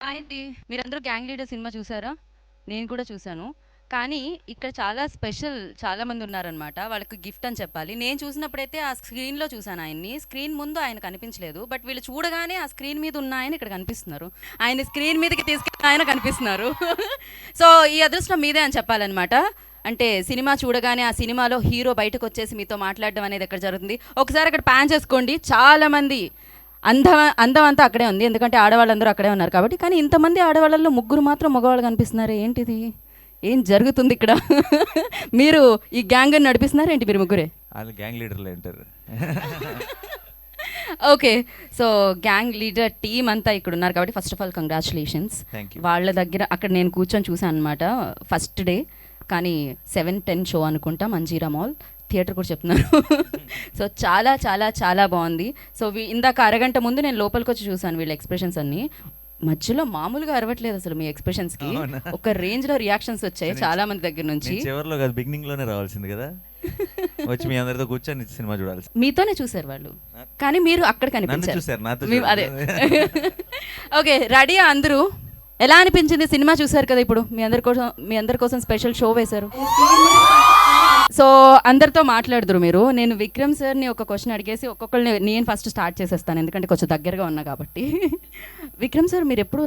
అయితే మీరందరూ 'gang Leader' cinema చూసారా? నేను కూడా చూసాను. కానీ ఇక్కడ చాలా స్పెషల్ చాలామంది ఉన్నారనమాట. వాళ్ళకి గిఫ్ట్ అని చెప్పాలి. నేను చూసినప్పుడైతే ఆ స్క్రీన్‌లో చూసాను ఆయన్ని. స్క్రీన్ ముందు ఆయన కనిపించలేదు. బట్ వీళ్ళు చూడగానే ఆ స్క్రీన్ మీద ఉన్న ఆయన ఇక్కడ కనిపిస్తున్నారు. ఆయన స్క్రీన్ మీదకి తీసుకెళ్ళిన ఆయన కనిపిస్తున్నారు. సో, ఈ అదృష్టం మీదే అని చెప్పాలనమాట. అంటే సినిమా చూడగానే ఆ సినిమాలో హీరో బయటకొచ్చేసి మీతో మాట్లాడడం అనేది ఎక్కడ జరుగుతుంది. ఒకసారి అక్కడ పాన్ చేసుకోండి. చాలామంది అందం అంతా అక్కడే ఉంది. ఎందుకంటే ఆడవాళ్ళందరూ అక్కడే ఉన్నారు కాబట్టి. కానీ ఇంతమంది ఆడవాళ్ళలో ముగ్గురు మాత్రం మగవాళ్ళు కనిపిస్తున్నారు. ఏంటిది? ఏం జరుగుతుంది ఇక్కడ? మీరు ఈ గ్యాంగ్‌ని నడిపిస్తున్నారా ఏంటి మీరు ముగ్గురే? వాళ్ళు గ్యాంగ్ లీడర్లు అంటారు. Okay. So, gang leader team అంతా ఇక్కడ ఉన్నారు కాబట్టి first of all congratulations. Thank you. వాళ్ళ దగ్గర అక్కడ నేను కూర్చొని చూసాను అనమాట ఫస్ట్ డే. కానీ 7:10 షో అనుకుంటా మంజీరా మాల్. థియేటర్ కూడా చెప్తున్నారు. సో, చాలా చాలా చాలా బాగుంది. సో, ఇందాక అరగంట ముందు నేను లోపలికొచ్చి చూసాను వీళ్ళ ఎక్స్‌ప్రెషన్స్ అన్నీ. మధ్యలో మామూలుగా అరవట్లేదు అసలు మీ ఎక్స్‌ప్రెషన్స్‌కి. అవునా? ఒక రేంజ్‌లో రియాక్షన్స్ వచ్చాయి చాలా మంది దగ్గర నుంచి. నేను చివరిలో కాదు బిగినింగ్ లోనే రావాల్సింది కదా. వచ్చి మీ అందరితో కూర్చొని సినిమా చూడాల్సి. మీతోనే చూసారు వాళ్ళు. కానీ మీరు అక్కడ నన్ను కనిపించారు. చూసారు నాతో అదే. ఓకే. రెడీయా అందరూ? ఎలా అనిపించింది సినిమా చూసారు కదా ఇప్పుడు? మీ అందరి కోసం స్పెషల్ షో వేశారు. సో, అందరితో మాట్లాడుదురు మీరు. నేను విక్రమ్ సార్‌ని ఒక క్వెషన్ అడిగేసి ఒక్కొక్కళ్ళని నేను ఫస్ట్ స్టార్ట్ చేసేస్తాను. ఎందుకంటే కొంచెం దగ్గరగా ఉన్నా కాబట్టి. విక్రమ్ సార్ మీరెప్పుడు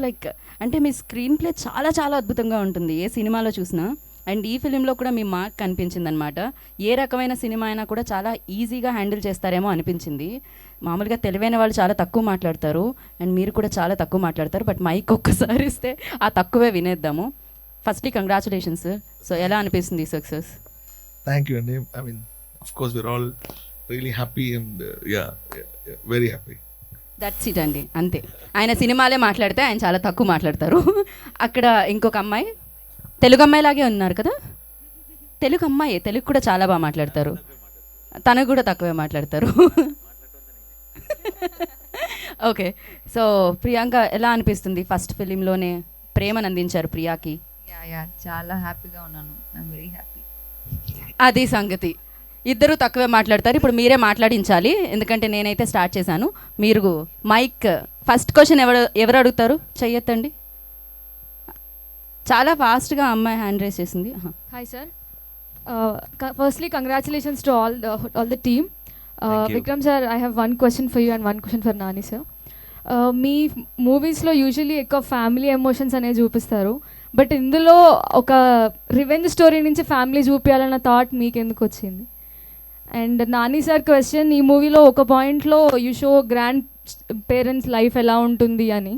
అంటే మీ స్క్రీన్ ప్లే చాలా చాలా అద్భుతంగా ఉంటుంది. ఏ సినిమాలో చూసినా. అండ్ ఈ ఫిల్మ్‌లో కూడా మీ మార్క్ కనిపించిందనమాట. ఏ రకమైన సినిమా అయినా కూడా చాలా ఈజీగా హ్యాండిల్ చేస్తారేమో అనిపించింది. మామూలుగా తెలివైన వాళ్ళు చాలా తక్కువ మాట్లాడతారు. అండ్ మీరు కూడా చాలా తక్కువ మాట్లాడతారు. బట్ మైక్ ఒక్కసారి ఇస్తే ఆ తక్కువే వినేద్దాము. Firstly congratulations sir. సో, ఎలా అనిపిస్తుంది ఈ success? Thank you, Andy. I mean, of course, we're all really happy and yeah, very happy. That's it అండి. అంతే. ఆయన సినిమాలే మాట్లాడితే ఆయన చాలా తక్కువ మాట్లాడతారు. అక్కడ ఇంకొక అమ్మాయి తెలుగు అమ్మాయిలాగే ఉన్నారు కదా? తెలుగు అమ్మాయే. తెలుగు కూడా చాలా బాగా మాట్లాడతారు. తను కూడా తక్కువే మాట్లాడతారు. ఓకే. సో, ప్రియాంక ఎలా అనిపిస్తుంది? ఫస్ట్ ఫిలింలోనే ప్రేమను అందించారు ప్రియాకి. యా చాలా హ్యాపీగా ఉన్నాను. I'm very happy. అది సంగతి. ఇద్దరు తక్కువే మాట్లాడతారు. ఇప్పుడు మీరే మాట్లాడించాలి. ఎందుకంటే నేనైతే స్టార్ట్ చేశాను. మీరు మైక్ ఫస్ట్ క్వశ్చన్ ఎవరు అడుగుతారు? చెయ్యొద్దండి. చాలా ఫాస్ట్గా అమ్మాయి హ్యాండ్ రైస్ చేసింది. Hi sir. Firstly, congratulations to all the team. Thank you. Vikram sir, I have one question for you and one question for Nani sir. మీ మూవీస్లో యూజువలీ ఎక్కువ ఫ్యామిలీ ఎమోషన్స్ అనేవి చూపిస్తారు. బట్ ఇందులో ఒక రివెంజ్ స్టోరీ నుంచి family చూపించాలన్న thought మీకు ఎందుకు వచ్చింది? అండ్ నాని సార్ క్వశ్చన్, ఈ మూవీలో ఒక పాయింట్లో you show grand parents life ఎలా ఉంటుంది అని.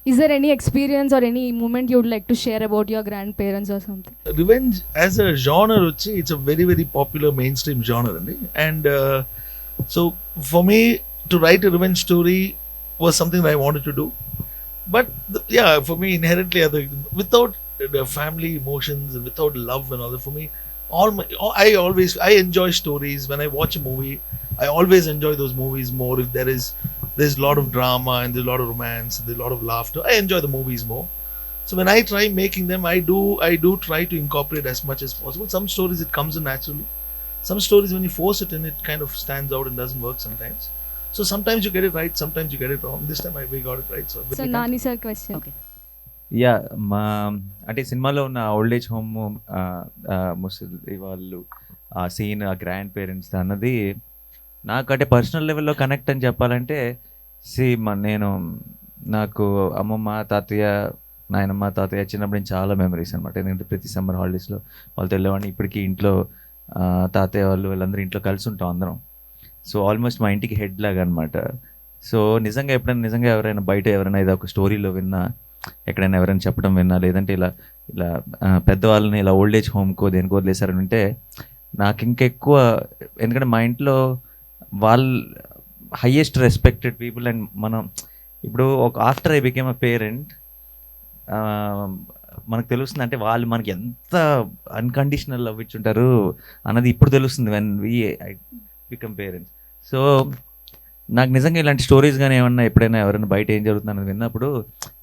Is there any experience or any moment you would like to share about your grandparents or something? Revenge as a genre, it's a very, very popular mainstream genre. And so for me to write a revenge story was something that I wanted to do. But yeah, for me inherently, without the family emotions and without love and all that, for me, I enjoy stories. When I watch a movie, I always enjoy those movies more if there's a lot of drama and there's a lot of romance and there's a lot of laughter. I enjoy the movies more. So when I try making them, I do try to incorporate as much as possible. Some stories it comes in naturally. Some stories when you force it in, it kind of stands out and doesn't work sometimes. So sometimes you get it right, sometimes you get it wrong. This time we got it right. So Nani sir question. Okay. Yeah మా అంటే సినిమాలో ఉన్న old age home ముసలి వాళ్ళు ఆ scene ఆ grand parents అన్నది నాకంటే పర్సనల్ లెవెల్లో కనెక్ట్ అని చెప్పాలంటే నేను నాకు అమ్మమ్మ తాతయ్య నాయనమ్మ తాతయ్య చిన్నప్పుడు నుంచి చాలా మెమరీస్ అనమాట. ఎందుకంటే ప్రతి సమ్మర్ హాలిడేస్లో వాళ్ళతో వెళ్ళేవాడిని. ఇప్పటికీ ఇంట్లో తాతయ్య వాళ్ళు వీళ్ళందరూ ఇంట్లో కలిసి ఉంటాం అందరం. సో ఆల్మోస్ట్ మా ఇంటికి హెడ్ లాగా అనమాట. సో ఎప్పుడైనా ఎవరైనా బయట ఎవరైనా ఇది ఒక స్టోరీలో విన్నా, ఎక్కడైనా ఎవరైనా చెప్పడం విన్నా, లేదంటే ఇలా ఇలా పెద్దవాళ్ళని ఇలా ఓల్డ్ ఏజ్ హోమ్కో దేనికో వదిలేసారని ఉంటే నాకు ఇంకెక్కువ, ఎందుకంటే మా ఇంట్లో వాళ్ళు హయ్యెస్ట్ రెస్పెక్టెడ్ పీపుల్. అండ్ మనం ఇప్పుడు ఒక after I became a parent మనకు తెలుస్తుంది, అంటే వాళ్ళు మనకి ఎంత అన్కండిషనల్ లవ్ ఇచ్చుంటారు అన్నది ఇప్పుడు తెలుస్తుంది when I become parents. So నాకు నిజంగా ఇలాంటి స్టోరీస్ కానీ ఏమన్నా ఎప్పుడైనా ఎవరైనా బయట ఏం జరుగుతుంది అన్నది విన్నప్పుడు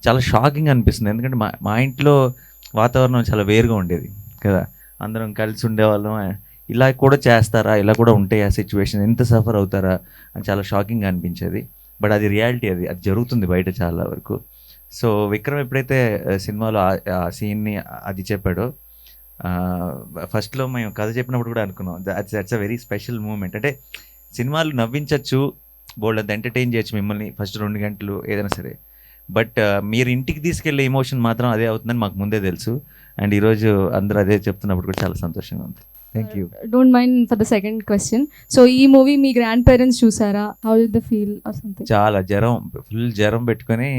చాలా షాకింగ్ అనిపిస్తుంది. ఎందుకంటే మా ఇంట్లో వాతావరణం చాలా వేరుగా ఉండేది కదా, అందరం కలిసి ఉండేవాళ్ళం. ఇలా కూడా చేస్తారా, ఇలా కూడా ఉంటాయి ఆ సిచ్యువేషన్, ఎంత సఫర్ అవుతారా అని చాలా షాకింగ్గా అనిపించేది. బట్ అది రియాలిటీ, అది జరుగుతుంది బయట చాలా వరకు. సో విక్రమ్ ఎప్పుడైతే సినిమాలో ఆ సీన్ని అది చెప్పాడో, ఫస్ట్లో మేము కథ చెప్పినప్పుడు కూడా అనుకున్నాం that's a very special moment. అంటే సినిమాలు నవ్వించవచ్చు, బోల్డ్ అంత ఎంటర్టైన్ చేయొచ్చు మిమ్మల్ని ఫస్ట్ 2 గంటలు ఏదైనా సరే, బట్ మీరు ఇంటికి తీసుకెళ్లే ఎమోషన్ మాత్రం అదే అవుతుందని మాకు ముందే తెలుసు. అండ్ ఈరోజు అందరూ అదే చెప్తున్నప్పుడు కూడా చాలా సంతోషంగా ఉంది. Thank you. Don't mind for the second question. So ఈ మూవీ మీ గ్రాండ్ పేరెంట్స్ చూసారా? How did the feel or something? చాలా ఫుల్ జ్వరం పెట్టుకొని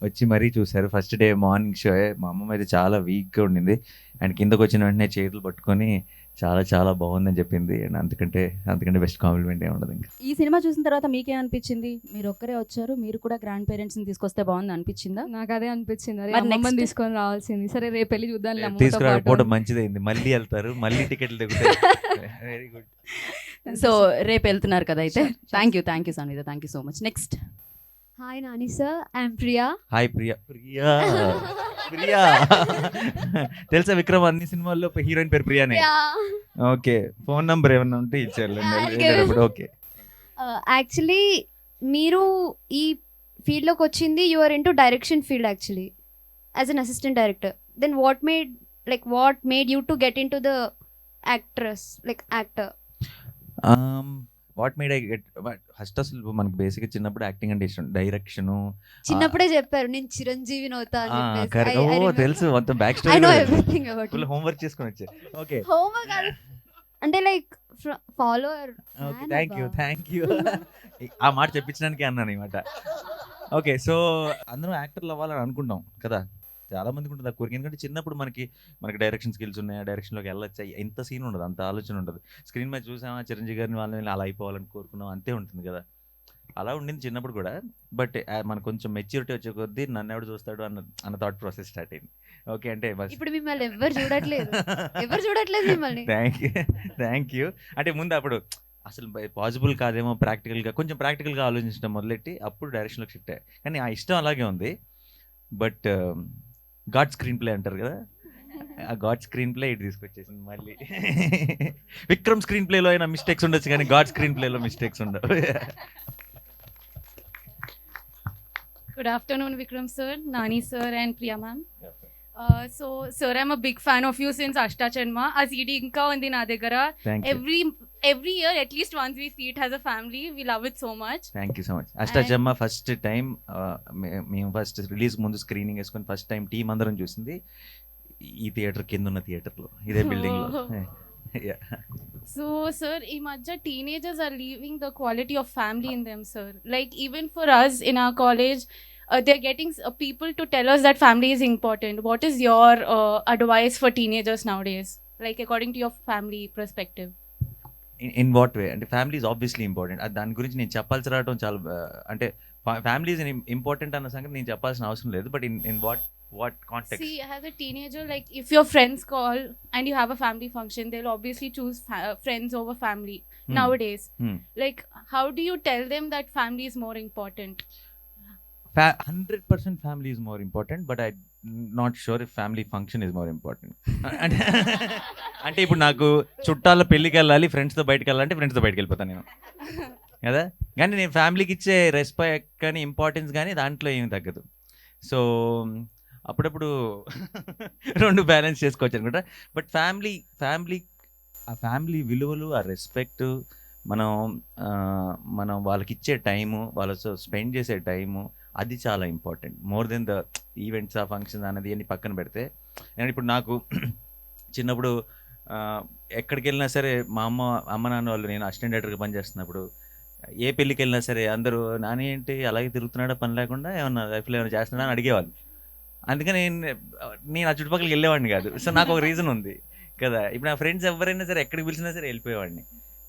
వచ్చి మరీ చూశారు. First day morning show. మా అమ్మమ్మ అయితే చాలా వీక్గా ఉండింది, అండ్ కిందకు వచ్చిన వెంటనే చేతులు పట్టుకొని చాలా చాలా బాగుందని చెప్పింది. అండ్ అంతకంటే బెస్ట్ కాంప్లిమెంట్ ఏమి ఉండదు ఇంకా. ఈ సినిమా చూసిన తర్వాత మీకే అనిపించింది? మీరు ఒక్కరే వచ్చారు, మీరు కూడా గ్రాండ్ పేరెంట్స్ని తీసుకొస్తే బాగుంది అనిపించిందా? నాకు అదే అనిపించింది, అరే మరి అమ్మమ్మని next? తీసుకొని రావాల్సింది. సరే రేపు వెళ్ళి చూద్దాం. తీసుకురాకపోవడం మంచిదైంది. మళ్ళీ వెళ్తారు, మళ్ళీ టికెట్లు దిగుతాయి. Very good. సో రేపు వెళ్తున్నారు కదా అయితే. Thank you Sangeetha, thank you so much. Next. Hi Nani sir, I'm Priya. Hi Priya. తెలుసా విక్రమ్ అన్ని సినిమాల్లో హీరోయిన్ పేరు ప్రియానే. ఓకే, ఫోన్ నంబర్ ఏమన్నా ఉంటే ఇచ్చారు. ఓకే. Actually మీరు ఈ ఫీల్డ్ లోకి వచ్చింది, you are into direction field actually as an assistant director. Then what made you to get into the actor? What made I get first అసలు మనకి బేసిక్గా చిన్నప్పుడు యాక్టింగ్ అంటే ఇష్టం. డైరెక్షను చిన్నప్పుడే చెప్పారు నేను చిరంజీవిని అవుతా అని చెప్పేసి. తెలుసు మొత్తం back I know story. everything about full it. Homework చేసుకొని వచ్చారు. ఓకే, Homework అంటే like follower. Okay, thank you. ఆ మాట చెప్పించడానికి అన్నాను అనమాట. ఓకే, సో అందరం యాక్టర్లు అవ్వాలని అనుకుంటాం కదా, చాలా మందికి ఉంటుంది ఆ కోరిక. ఎందుకంటే చిన్నప్పుడు మనకి డైరెక్షన్ స్కిల్స్ ఉన్నాయి, ఆ డైరెక్షన్లోకి వెళ్ళొచ్చా, ఎంత సీన్ ఉండదు, అంత ఆలోచన ఉండదు. స్క్రీన్ మీద చూసామా చిరంజీవి గారిని వాళ్ళని అలా అయిపోవాలని కోరుకున్నాం, అంతే ఉంటుంది కదా. అలా ఉండింది చిన్నప్పుడు కూడా. బట్ మనకు కొంచెం మెచ్యూరిటీ వచ్చే కొద్దీ నన్ను ఎవడు చూస్తాడు అన్న థాట్ ప్రాసెస్ స్టార్ట్ అయింది. ఓకే, అంటే ఇప్పుడు మిమ్మల్ని ఎవరు చూడట్లేదు మిమ్మల్ని. Thank you. అంటే ముందు అప్పుడు అసలు పాసిబుల్ కాదేమో, కొంచెం ప్రాక్టికల్గా ఆలోచించడం మొదలెట్టి అప్పుడు డైరెక్షన్లోకి షిఫ్ట్ అయ్యాయి. కానీ ఆ ఇష్టం అలాగే ఉంది. బట్ గాడ్ స్క్రీన్ ప్లే అంటారు కదా, ఆ గాడ్ స్క్రీన్ ప్లే ఇటు తీసుకొచ్చేసింది మళ్ళీ. విక్రమ్ స్క్రీన్ ప్లేలో అయినా మిస్టేక్స్ ఉండొచ్చు, కానీ గాడ్ స్క్రీన్ ప్లేలో మిస్టేక్స్ ఉండవు. Good afternoon, Vikram sir, Nani sir, and Priya ma'am. So, sir, I'm a big fan of you since Ashtacharma. A CD inka undi na daggara. Thank you. Every year, at least once we see it as a family. We love it so much. Thank you so much. Ashta Chamma first time మేము first release ముందు screening వేసుకొని first time team అందరం చూసింది ఈ theatre కింద ఉన్న థియేటర్లో, ఇదే బిల్డింగ్లో. So, sir, ఈ మధ్య teenagers are leaving the quality of family in them, sir. Like, even for us in our college, they're getting people to tell us that family is important. What is your advice for teenagers nowadays? Like, according to your family perspective. In what way? అంటే family is obviously important. దాని గురించి నేను చెప్పాల్సి రావడం చాలా అంటే family is important అన్న సంగతి నేను చెప్పాల్సిన అవసరం లేదు. But in what context? See, as a teenager, like if your friends call and you have a family function, they'll obviously choose friends over family nowadays. Like, how do you tell them that family is more important? 100% family is more important, but I not sure if family function is more important. అంటే ఇప్పుడు నాకు చుట్టాల పెళ్ళికి వెళ్ళాలి, ఫ్రెండ్స్తో బయటకు వెళ్ళాలంటే ఫ్రెండ్స్తో బయటకు వెళ్ళిపోతాను నేను కదా. కానీ నేను ఫ్యామిలీకి ఇచ్చే రెస్పెక్ట్ కానీ ఇంపార్టెన్స్ కానీ దాంట్లో ఏమి తగ్గదు. సో అప్పుడప్పుడు 2 బ్యాలెన్స్ చేసుకోవచ్చు అనుకుంటా. బట్ ఆ ఫ్యామిలీ విలువలు, ఆ రెస్పెక్ట్, మనం వాళ్ళకి ఇచ్చే టైము, వాళ్ళతో స్పెండ్ చేసే టైము, అది చాలా important. More than the events, ఆ ఫంక్షన్స్ అన్నది అన్ని పక్కన పెడితే. నేను ఇప్పుడు నాకు చిన్నప్పుడు ఎక్కడికి వెళ్ళినా సరే మా అమ్మ నాన్న వాళ్ళు, నేను అసిస్టెంట్ డైరెక్టర్గా పనిచేస్తున్నప్పుడు ఏ పెళ్ళికి వెళ్ళినా సరే అందరూ నాని ఏంటి అలాగే తిరుగుతున్నాడా, పని లేకుండా ఏమన్నా లైఫ్లో ఏమైనా చేస్తున్నాడా అని అడిగేవాళ్ళు. అందుకని నేను ఆ చుట్టుపక్కలకి వెళ్ళేవాడిని కాదు. సో నాకు ఒక రీజన్ ఉంది కదా. ఇప్పుడు నా ఫ్రెండ్స్ ఎవరైనా సరే ఎక్కడికి పిలిచినా సరే వెళ్ళిపోయేవాడిని.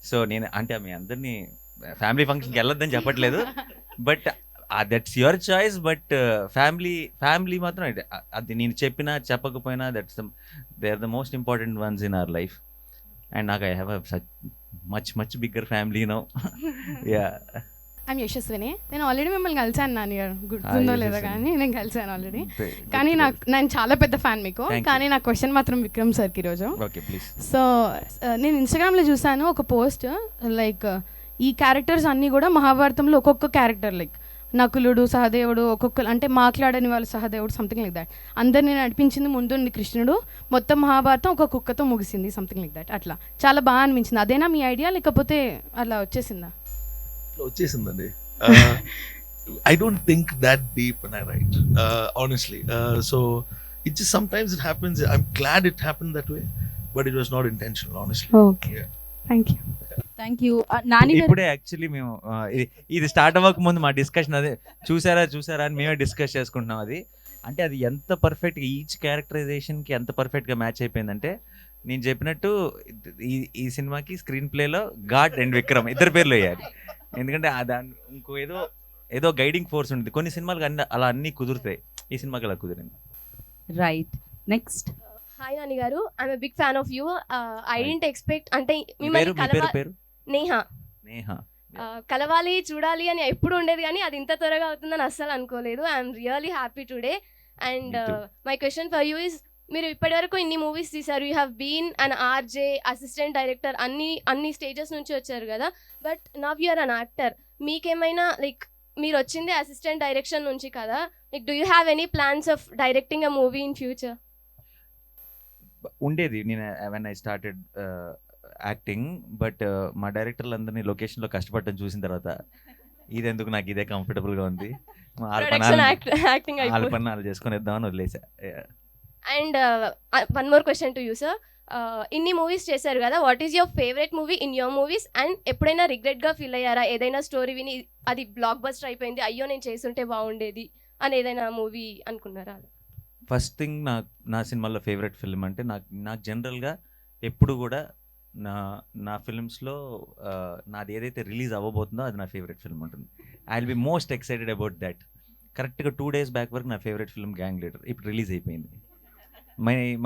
సో నేను అంటే మీ అందరినీ ఫ్యామిలీ వెళ్ళొద్దని చెప్పట్లేదు, but that's your choice. But family మాత్రం అది నేను చెప్పినా చెప్పకపోయినా they are the most important ones in our life. And నాకు I have such much bigger family now. Ya, I'm Yashaswini. నేను ఆల్రెడీ మిమ్మల్ని కలిసాను నాన్నగారు, గుర్తుందో లేదో కానీ నేను కలిసాను ఆల్రెడీ. కానీ నేను చాలా పెద్ద ఫ్యాన్ మీకు. కానీ నా క్వశ్చన్ మాత్రం విక్రమ్ సార్కి ఈరోజు. Okay please. సో నేను ఇన్స్టాగ్రామ్లో చూసాను ఒక పోస్ట్, లైక్ ఈ క్యారెక్టర్స్ అన్నీ కూడా మహాభారతంలో ఒక్కొక్క క్యారెక్టర్, లైక్ నకులుడు సహదేవుడు ఒక్కొక్కరు అంటే మాట్లాడని వాళ్ళు సహదేవుడు సంథింగ్ లైక్ దాట్. అందరిని నడిపించింది ముందుండి కృష్ణుడు, మొత్తం మహాభారతం ఒక కుక్కతో ముగిసింది సంథింగ్ లైక్ దాట్. అట్లా చాలా బాగా అనిపించింది. అదేనా మీ ఐడియా లేకపోతే అలా వచ్చేసిందా? వచ్చేసిందండి. I don't think that deep when I write, honestly. So it just sometimes it happens. I'm glad it happened that way, but it was not intentional, honestly. Okay, Yeah. Thank you. Thank you. Nani గారు ఇప్పుడే actually మేము ఇది start అవ్వక ముందు మా discussion అదే చూసారా అని మేమే డిస్కస్ చేసుకుంటున్నాం. అది అంటే అది ఎంత పర్ఫెక్ట్గా ఈచ్ క్యారెక్టరైజేషన్కి ఎంత పర్ఫెక్ట్గా మ్యాచ్ అయిపోయిందంటే, నేను చెప్పినట్టు ఈ సినిమాకి స్క్రీన్ ప్లేలో గాడ్ అండ్ విక్రమ్ ఇద్దరు పేర్లు వేయాలి. ఎందుకంటే దాని ఇంకో ఏదో గైడింగ్ ఫోర్స్ ఉంటుంది. కొన్ని సినిమాలకు అలా అన్నీ కుదురుతాయి, ఈ సినిమాకి అలా కుదిరింది. Right. Next. Hi Nani garu, I'm big fan of you. I Hi. Didn't expect అంటే మీ పేరు మిమ్మల్ని నేహా నేహా. కలవాలి చూడాలి అని ఎప్పుడు ఉండేది, కానీ అది ఇంత త్వరగా అవుతుందని అస్సలు అనుకోలేదు. I'm really happy today. And Me too. My question for you is, మీరు ఇప్పటివరకు ఇన్ని మూవీస్ తీశారు, you have been an RJ, assistant director, అన్ని స్టేజెస్ నుంచి వచ్చారు కదా, but now you're an actor. మీకేమైనా లైక్ మీరు వచ్చింది అసిస్టెంట్ డైరెక్షన్ నుంచి కదా, like do you have any plans of directing a movie in future? ఉండేది నేను when I started acting, but మా డైరెక్టర్లు అందరినీ లొకేషన్లో కష్టపడటం చూసిన తర్వాత ఇదెందుకు, నాకు ఇదే కంఫర్టబుల్గా ఉంది, యాక్టింగ్ వాళ్ళ పని వాళ్ళు చేసుకొని ఇద్దామని వదిలేసా. And one more question to you sir, ఇన్ని మూవీస్ చేశారు కదా, what is your favourite movie in your movies? And ఎప్పుడైనా రిగ్రెట్గా ఫీల్ అయ్యారా? ఏదైనా స్టోరీ విని అది బ్లాక్ బస్టర్ అయిపోయింది, అయ్యో నేను చేస్తుంటే బాగుండేది అని ఏదైనా మూవీ అనుకున్నారా? ఫస్ట్ థింగ్ నా సినిమాలో ఫేవరెట్ ఫిల్మ్ అంటే నాకు జనరల్గా ఎప్పుడు కూడా నా ఫిల్మ్స్లో నాది ఏదైతే రిలీజ్ అవ్వబోతుందో అది నా ఫేవరెట్ ఫిల్మ్ ఉంటుంది. I will be most excited about that. కరెక్ట్గా 2 days బ్యాక్ వరకు నా ఫేవరెట్ ఫిల్మ్ గ్యాంగ్ లీడర్, ఇప్పుడు రిలీజ్ అయిపోయింది.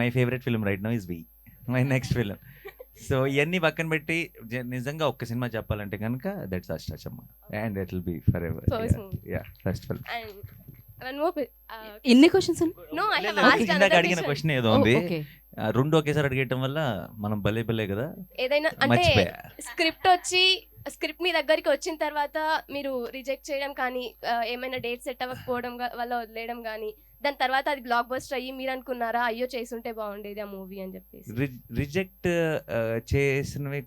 My favourite film right now is V, my next film. So ఇవన్నీ పక్కన పెట్టి నిజంగా ఒక్క సినిమా చెప్పాలంటే కనుక that's Ashta Chamma, and it will be forever. First film. And one more, ఎన్ని క్వశ్చన్స్? నో ఐ హావ్ ఇందాక ఆస్క్డ్ అడిగిన క్వశ్చన్ ఏదో ఉంది, ఓకే. రెండు ఒకేసారి అడిగేయటం వల్ల మనం భలే కదా ఏదైనా అంటే మర్చిపోయా. స్క్రిప్ట్ మీ దగ్గరికి వచ్చిన తర్వాత మీరు రిజెక్ట్ చేయడం కానీ, ఏమైనా డేట్ సెట్ అవ్వకపోవడం వల్ల వదిలేయడం కానీ, దాని తర్వాత అది బ్లాక్ బస్టర్ అయ్యి మీరు అనుకున్నారా అయ్యో చేస్తుంటే బాగుండేది ఆ మూవీ అని చెప్పేసి? రిజెక్ట్ చేసినవి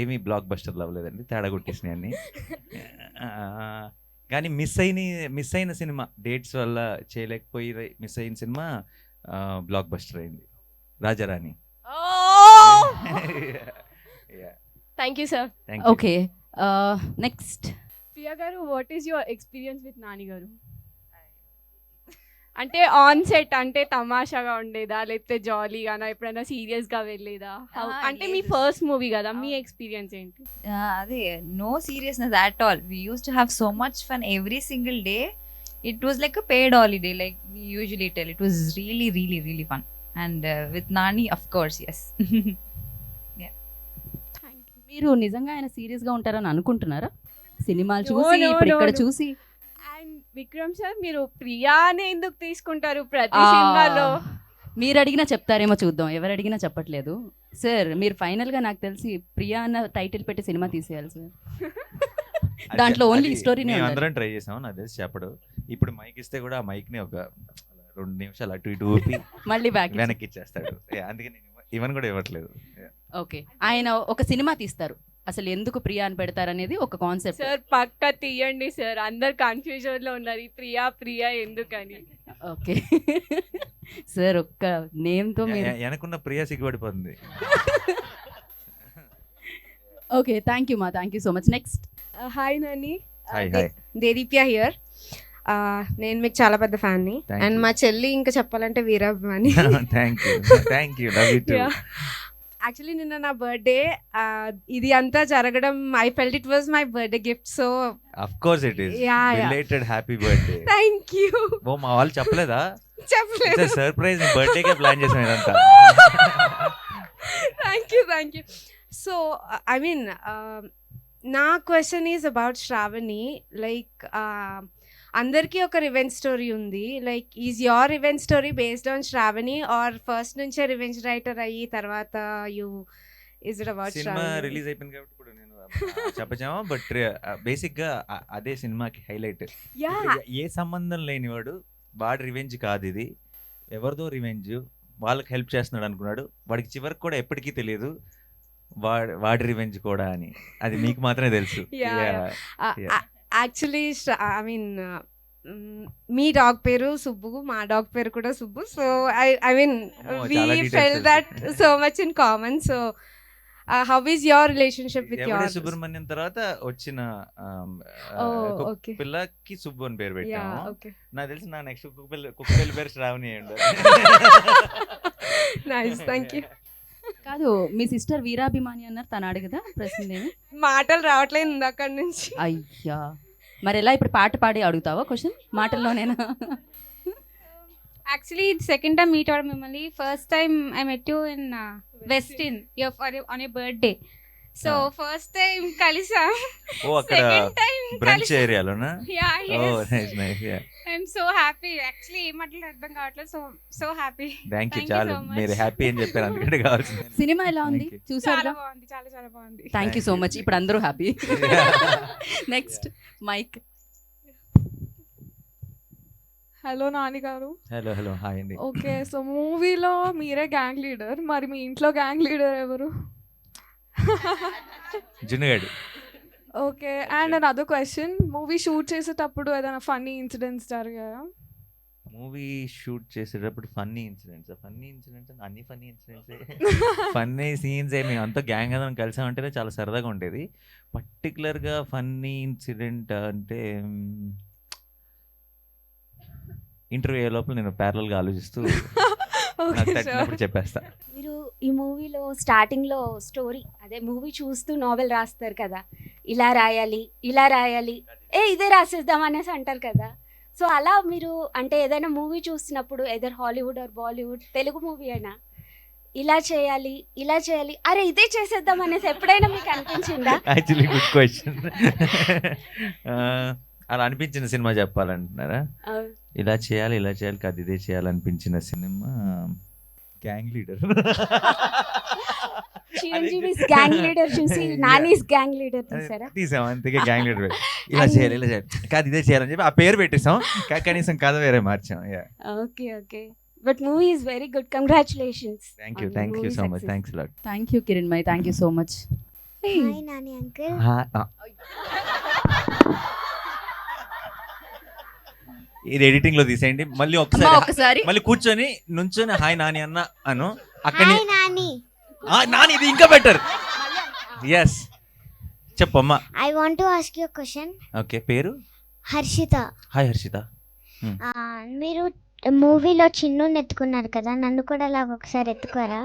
ఏమీ బ్లాక్ బస్టర్లు అవ్వలేదండి, తేడా కొట్టేసినాయి అన్ని. కానీ మిస్ అయిన సినిమా డేట్స్ వల్ల చేయలేకపోయి మిస్ అయిన సినిమా బ్లాక్ బస్టర్ అయింది, Raja Rani. Thank you sir. Okay. Next. Priya garu, what is your experience with Nani garu? అంటే ఆన్ సెట్ అంటే తమాషాగా ఉండేదా, లేకపోతే జాలీగానా, ఎప్పుడైనా సీరియస్గా వెళ్ళేదా? అంటే మీ ఫస్ట్ మూవీ కదా, మీ ఎక్స్పీరియన్స్ ఏంటి? అదే no seriousness at all. We use to have so much fun every single day. It was like a paid holiday, like we usually tell. It was really, really, really fun. And with Nani, of course, yes. మీరు నిజంగా ఆయన సీరియస్గా ఉంటారని అనుకుంటున్నారా? సినిమాలు చూసి ఇప్పుడు ఇక్కడ చూసి. అండ్ విక్రమ్ సార్, మీరు ప్రియానే ఎందుకు తీసుకుంటారు ప్రతి సినిమాలో? మీరు అడిగినా చెప్తారేమో చూద్దాం, ఎవరు అడిగినా చెప్పట్లేదు. సార్ మీరు ఫైనల్గా నాకు తెలిసి ప్రియా అన్న టైటిల్ పెట్టి సినిమా తీసేయాలి సార్. దాంట్లో ఓన్లీ స్టోరీనే ఉంది. అందరం ట్రై చేసాము, నాకు తెలిసి చెప్పడు. ఇప్పుడు మైక్ ఇస్తే కూడా ఆ మైక్ని ఒక 2 నిమిషాలు అటు ఇటు ఊపి మళ్ళీ బ్యాక్ వెనక్కి ఇచ్చేస్తాడు. అందుకే నేను ఇవన్నీ కూడా ఇవ్వట్లేదు. ఓకే. ఆయన ఒక సినిమా తీస్తారు, అసలు ఎందుకు ప్రియా అని పెడతారనేది ఒక కాన్సెప్ట్. సార్ పక్కా తీయండి సార్, అందరు కన్ఫ్యూజన్ లో ఉన్నారు ప్రియా ఎందుకని. ఓకే సార్, ఒక్క నేమ్ తో వెనకున్న ప్రియా సిగ్గుపడిపోతుంది. Okay, thank you so much. Next. Hi Nani, hi. Dedeepya here. నేను మీకు చాలా పెద్ద ఫ్యాన్ని, అండ్ మా చెల్లి ఇంకా చెప్పాలంటే వీరాభిమాని. Thank you, love you too. Actually నిన్న నా బర్త్డే, ఇది అంతా జరగడం I felt it was my birthday gift. So of course it is belated happy birthday. Thank you. ఓ మా వాళ్ళు చెప్పలేదా? చెప్పలేదు. సర్ప్రైజ్ బర్త్డేకే ప్లాన్ చేసాం ఇదంతా. Thank you. So I mean నా question is about Shravani. Like అందరికీ ఒక రివెంజ్ స్టోరీ ఉంది. Like is your revenge story based on Shravani, or first నుంచే రివెంజ్ రైటర్ అయ్యి తర్వాత is it about cinema Shravani? Release అయిపోయింది కాబట్టి ఇప్పుడు నేను చెప్పచాము. బట్ బేసిక్గా అదే సినిమాకి హైలైట్. Yeah. ఏ సంబంధం లేనివాడు వాడి రివెంజ్ కాదు ఇది, ఎవరిదో రివెంజ్, వాళ్ళకి హెల్ప్ చేస్తున్నాడు అనుకున్నాడు, వాడికి చివరికి కూడా ఎప్పటికీ తెలియదు వాడి రివెంజ్ కూడా అని. అది మీకు మాత్రమే తెలుసు. Yeah. Actually, I mean, me dog పేరు సుబ్బు, మా డాగ్ పేరు కూడా Subbu. So I mean, we చాలా details felt తెలుసు. that so much in common. So how is your relationship with your Subrahmanyam తర్వాత వచ్చిన Oh, okay. పిల్లకి సుబ్బు అని పేరు Yeah, పెట్టాము. okay. నాకు తెలిసి నా నెక్స్ట్ కుక్క పిల్ల పేరు శ్రావణి అయ్యండి. Nice, thank you. కాదు, మీ సిస్టర్ వీరాభిమాని అన్నారు, తను అడగదా ప్రశ్న ఏమి? మాటలు రావట్లేదు ఇందాక నుంచి. అయ్యా, మరి ఎలా ఇప్పుడు పాట పాడి అడుగుతావా question మాటల్లోనేనా? Actually, it's second time meet avadam mimmali. First time I met you in Westin. On your birthday. So first time Kalisa. ఓ అక్కడ Second time బ్రంచ్ Kalisa. ఏరియాలోనా? Yeah, oh yes. Nice nice. I'm so happy. Actually, ఏం మాట్లాడాలో అర్థం కావట్లేదు. So happy. Thank you. Thank you చాలు, so much. మీరు happy అని చెప్పారు, అందుకంటే కావాల్సింది. సినిమా ఎలా ఉంది Thank you. చూసారా? చాలా బాగుంది, చాలా బాగుంది. Thank you so much. ఇప్పుడు అందరూ happy. Next mic. Hello Nani garu. Hello hello, hi అండి. ఓకే, సో మూవీలో మీరే గ్యాంగ్ లీడర్, మరి మీ ఇంట్లో గ్యాంగ్ లీడర్ ఎవరు? జున్నుగాడు. Okay, and other question, movie shoot చేసేటప్పుడు ఏదైనా ఫన్నీ ఇన్సిడెంట్స్ జరిగాయా? మూవీ షూట్ చేసేటప్పుడు ఫన్నీ ఇన్సిడెంట్స్ అన్ని ఫన్నీ ఇన్సిడెంట్స్ ఫన్నీ సీన్స్ మేము అంతా గ్యాంగ్ అందరం కలిసామంటేనే చాలా సరదాగా ఉండేది. పర్టికులర్గా ఫన్నీ ఇన్సిడెంట్ అంటే ఇంటర్వ్యూ అయ్యే లోపల నేను ప్యారలల్గా ఆలోచిస్తూ నాకు తట్టినప్పుడు చెప్పేస్తా. మీరు ఈ మూవీలో స్టార్టింగ్లో స్టోరీ అదే మూవీ చూస్తూ నావెల్ రాస్తారు కదా, ఇలా రాయాలి ఇదే రాసేద్దాం అనేసి అంటారు కదా. సో అలా మీరు అంటే ఏదైనా మూవీ చూస్తున్నప్పుడు either Hollywood or Bollywood, Telugu movie అయినా ఇలా చేయాలి అరే ఇదే చేసేద్దాం అనేసి ఎప్పుడైనా మీకు అనిపించిందా? Actually good question. అలా అనిపించిన సినిమా చెప్పాలంటున్నారా? ఇలా చేయాలి కాదు ఇదే చేయాలనిపించిన సినిమా Gang Leader. Chiranjeevi's Gang Leader చూసి నానీస్ గ్యాంగ్ లీడర్ తీసారా? తీసాం, అంతకే గ్యాంగ్ లీడర్. ఇలా చేయాలి కాదు ఇదే చేయాలని చెప్పి ఆ పేరు పెట్టేసాం, కనీసం కథ వేరే మార్చాం. Okay but movie is very good, congratulations. Thank you so much. Thanks lot. Thank you Kiranmai, thank you so much. Hi Nani uncle. ఇది ఎడిటింగ్ లో తీసేయండి, మళ్ళీ ఒకసారి మళ్ళీ కూర్చొని నుంచొని హాయ్ నాని అన్న అను అక్కడ నాని, ఇది ఇంకా బెటర్. ఎస్ చెప్పమ్మా. I want to ask you question. Okay, పేరు హర్షిత. హాయ్ హర్షిత. మీరు మూవీలో చిన్ను ఎత్తుకున్నారు కదా, నన్ను కూడా అలా ఒకసారి ఎత్తుకోరా?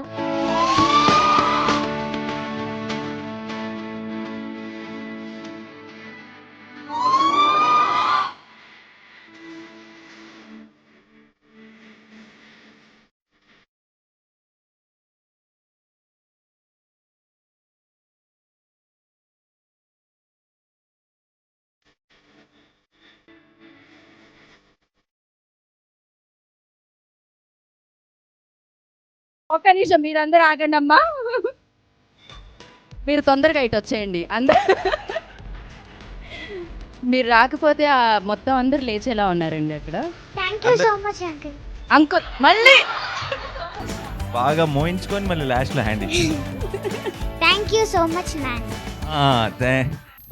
ఒక్క నిమిషం మీరందరూ ఆగండి అమ్మా, మీరు తొందరగా ఇటు వచ్చేయండి. మీరు రాకపోతే మొత్తం అందరు లేచేలా ఉన్నారండి అక్కడ. Thank you so much uncle. Uncle మళ్ళీ బాగా మోయించుకొని మళ్ళీ లాస్ట్ లో హ్యాండ్ ఇచ్చి thank you so much Nani.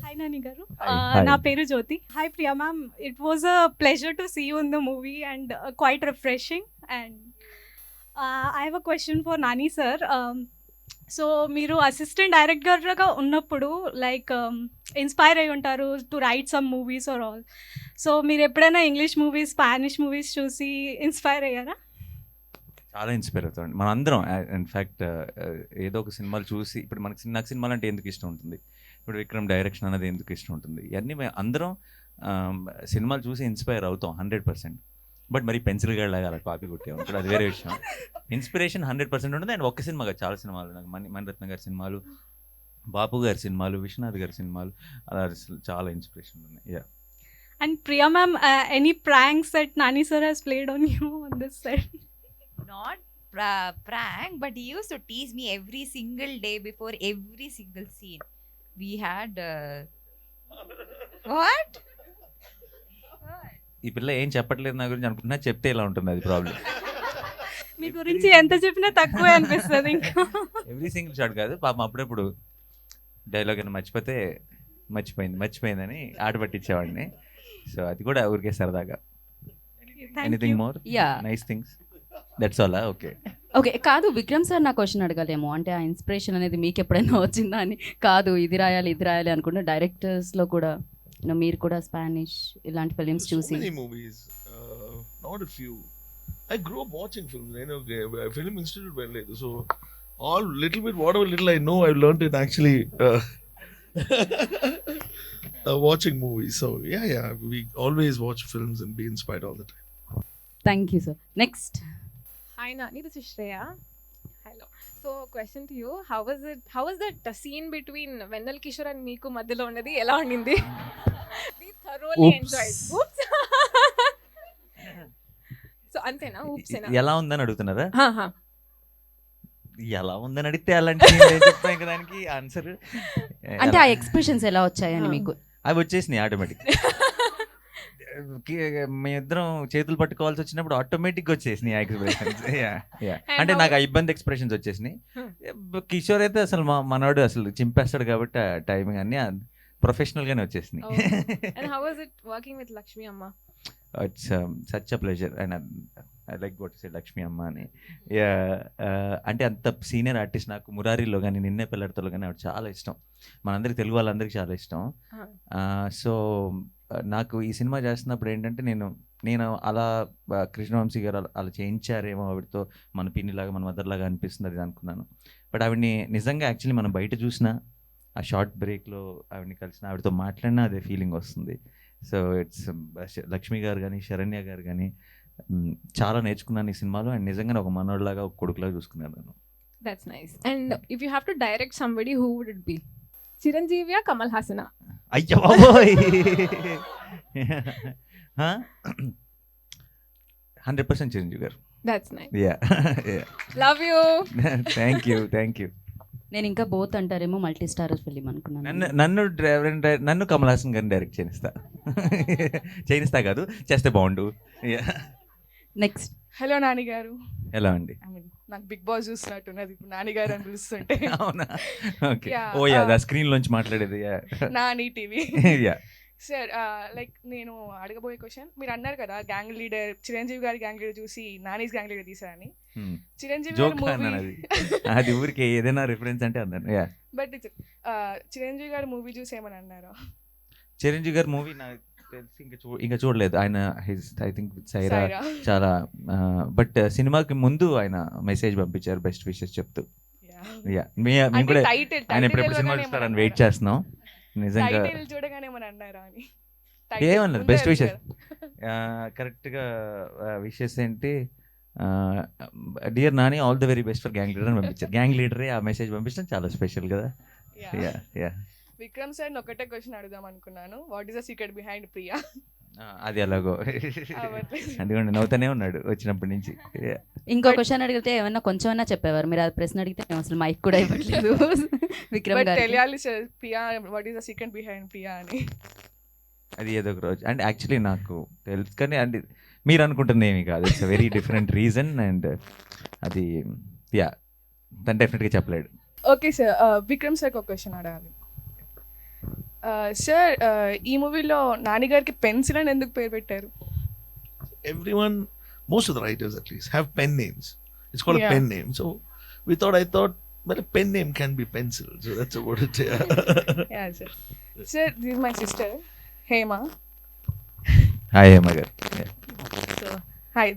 Hi Nani garu, నా పేరు Jyothi. Hi Priya ma'am, it was a pleasure to see you in the movie and quite refreshing. And I have a question for Nani sir. So మీరు assistant డైరెక్టర్గా ఉన్నప్పుడు లైక్ ఇన్స్పైర్ అయి ఉంటారు to write some movies or all. So మీరు ఎప్పుడైనా English movies, Spanish movies చూసి inspire అయ్యారా? చాలా ఇన్స్పైర్ అవుతాం మనందరం. ఇన్ఫ్యాక్ట్ ఏదో ఒక సినిమాలు చూసి, ఇప్పుడు నాకు సినిమాలు అంటే ఎందుకు ఇష్టం ఉంటుంది, ఇప్పుడు విక్రమ్ డైరెక్షన్ అనేది ఎందుకు ఇష్టం ఉంటుంది, ఇవన్నీ మేము అందరం సినిమాలు చూసి ఇన్స్పైర్ అవుతాం 100%. బట్ మరి పెన్సిల్ గడ్లాగా అలా కాపీ కొట్టాము, ఇప్పుడు అది వేరే విషయం. ఇన్స్పిరేషన్ 100% ఉంటుంది. అండ్ ఒక్క సినిమా కాదు, చాలా సినిమాలు, నాకు మణిరత్న గారి సినిమాలు, బాపు గారి సినిమాలు, విశ్వనాథ్ గారి సినిమాలు, అలా చాలా ఇన్స్పిరేషన్ ఉన్నాయి. Yeah. And Priya ma'am, any pranks that Nani sir has played on you on this set? Not prank, but he used to tease me every single day before every single scene. We had what? ఈ పిల్ల ఏం చెప్పట్లేదు నా గురించి అనుకుంటున్నా, చెప్తే ఇలా ఉంటుంది అది ప్రాబ్లం. మీ గురించి ఎంత చెప్పినా తక్కువే అనిపిస్తుంది ఇంకా. ఎవ్రీ సింగిల్ షాట్ కాదు పాపం, అప్పుడప్పుడు డైలాగ్ అని మర్చిపోతే మర్చిపోయిందని ఆట పట్టించేవాడిని. సో అది కూడా ఊరికే సరదాగా. Anything more? Yeah, nice things, that's all. Okay okay. కాదు, విక్రమ్ సార్ నా క్వశ్చన్ అడగలేము అంటే ఆ ఇన్స్పిరేషన్ అనేది మీకు ఎప్పుడైనా వచ్చిందా అని. కాదు ఇది రాయాలి అనుకుంటే డైరెక్టర్స్లో కూడా మీరు కూడా స్పానిష్ ఇలాంటి ఫిలిమ్స్ చూసి. So many movies, not a few. I grew up watching films. I know film institute వెళ్ళలేదు. So all little bit whatever little I know, I've learned it actually watching movies. So yeah, we always watch films and be inspired all the time. Thank you sir. Next. Hi Nani, this is Shreya. Hello. So question to you, how was that scene between Vendal Kishore and Meeku మధ్యలో ఉన్నది ఎలా ఉండింది? We thoroughly enjoyed. Oops. So అంతేనా? oops ఏనా? ఎలా ఉందని అడుగుతున్నారా? హా. ఎలా ఉందని అడిగితే అలాంటి చెప్తాను ఇంకా దానికి ఆన్సర్. అంటే ఆ ఎక్స్ప్రెషన్స్ ఎలా వచ్చాయని మీకు? అవి వచ్చేసినాయి ఆటోమేటిక్. మేమిద్దరం చేతులు పట్టుకోవాల్సి వచ్చినప్పుడు ఆటోమేటిక్గా వచ్చేసినాయి ఆ ఎక్స్ప్రెషన్స్. అంటే నాకు ఆ ఇబ్బంది ఎక్స్ప్రెషన్స్ వచ్చేసినాయి. కిషోర్ అయితే అసలు మనవాడు అసలు చింపేస్తాడు కాబట్టి ఆ టైమింగ్ అన్ని ప్రొఫెషనల్గానే వచ్చేసినాయి. And how was it working with Lakshmi Amma? It's such a pleasure and I like what say Lakshmi అమ్మ అని. అంటే అంత సీనియర్ ఆర్టిస్ట్ నాకు మురారిలో కానీ నిన్నే పిల్లడితో కానీ ఆవిడ చాలా ఇష్టం. మనందరికి తెలుగు వాళ్ళందరికీ చాలా ఇష్టం. సో నాకు ఈ సినిమా చేస్తున్నప్పుడు ఏంటంటే నేను అలా కృష్ణవంశీ గారు అలా చేయించారేమో ఆవిడతో, మన పిన్నిలాగా మన మదర్లాగా అనిపిస్తుంది అది అనుకున్నాను. బట్ ఆవిడని నిజంగా యాక్చువల్లీ మనం బయట చూసినా ఆ షార్ట్ బ్రేక్లో ఆవిడని కలిసిన ఆవిడతో మాట్లాడినా అదే ఫీలింగ్ వస్తుంది. సో ఇట్స్ లక్ష్మి గారు కానీ శరణ్య గారు కానీ చాలా నేర్చుకున్నాను ఈ సినిమాలో. అండ్ నిజంగా ఒక మనోడిలాగా ఒక కొడుకులాగా చూసుకున్నాను నేను. That's nice. And if you have to direct somebody, who would it be? Chiranjeevi or Kamal Hassan? అయ్యో బాబోయ్, 100% చిరంజీవి గారు. That's nice. Yeah. Love you. Thank you. నేను ఇంకా బోత్ అంటారేమో మల్టీ స్టార్ ఫిలిం అనుకున్నాను. నన్ను కమల్ హాసన్ గారిని డైరెక్ట్ చేయిస్తా కాదు, చేస్తే బాగుండు. నెక్స్ట్. హలో నాని గారు. ఎలా అండి? నాకు బిగ్ బాస్ చూస్తున్నట్టున్నది ఇప్పుడు నాని గారు అని పిలుస్తుంటే. అవునా? ఓకే. ఓ యా, దా స్క్రీన్ లోంచి మాట్లాడేది. Nani TV. Yeah sir, like నేను అడగబోయే క్వశ్చన్, మీరు అన్నారు కదా గ్యాంగ్ లీడర్, చిరంజీవి గారి గ్యాంగ్ లీడర్ చూసి నానీస్ గ్యాంగ్ లీడర్ తీసారని. చిరంజీవి గారి మూవీ అది ఊరికి ఏదైనా రిఫరెన్స్ అంటే అన్నాను. యా, బట్ చిరంజీవి గారి మూవీ చూసి ఏమని అన్నారా? చిరంజీవి గారి మూవీ నాకు తెలిసి ఇంకా చూడలేదు. ఆయన ఐ థింక్ సైరా చాలా, బట్ సినిమాకి ముందు ఆయన మెసేజ్ పంపించారు బెస్ట్ విషెస్ చెప్తూ. యా, మేము కూడా ఆయన ఎప్పుడు సినిమా చూస్తారని వెయిట్ చేస్తున్నాం. నిజంగా ఏమన్నది బెస్ట్ విషెస్ కరెక్ట్గా విషెస్ ఏంటి, dear Nani all the very best for gang leader అని పంపించారు. గ్యాంగ్ లీడరే ఆ మెసేజ్ పంపించడం చాలా స్పెషల్ కదా. యా విక్రమ్ సార్ ఒకటే క్వశ్చన్ అడుగుదాం అనుకున్నాను, what is the secret behind Priya? అది ఎలాగో అందుకని నవ్వుతానే ఉన్నాడు వచ్చినప్పటి నుంచి. ఇంకో క్వశ్చన్ అడిగితే ఏమన్నా కొంచెం చెప్పేవారు, మీరు ఆ ప్రశ్న అడిగితే మేము అసలు మైక్ కూడా ఇవ్వట్లేదు. విక్రమ్ గారు తెలియాలి sir, Priya what is the secret behind Priya అని. అది ఏదో ఒక రోజు అంటే యాక్చువల్లీ నాకు తెలుసు, కానీ అంటే మీరు అనుకుంటుంది ఏమీ కాదు. It's a very different reason and అది యా తను డెఫినెట్గా చెప్పలేడు. ఓకే సార్, విక్రమ్ సార్కి ఒక క్వశ్చన్ అడగాలి. సార్, ఈ మూవీలో నాని గారికి పెన్సిల్ అని ఎందుకు పేరు పెట్టారు? Everyone, most of the writers at least, have pen names. It's called a pen name. So I thought, well, a pen name can be pencil. So that's about it. Yeah, sir. Sir, this is my sister, Hema. Hi, Hema garu. So, hi,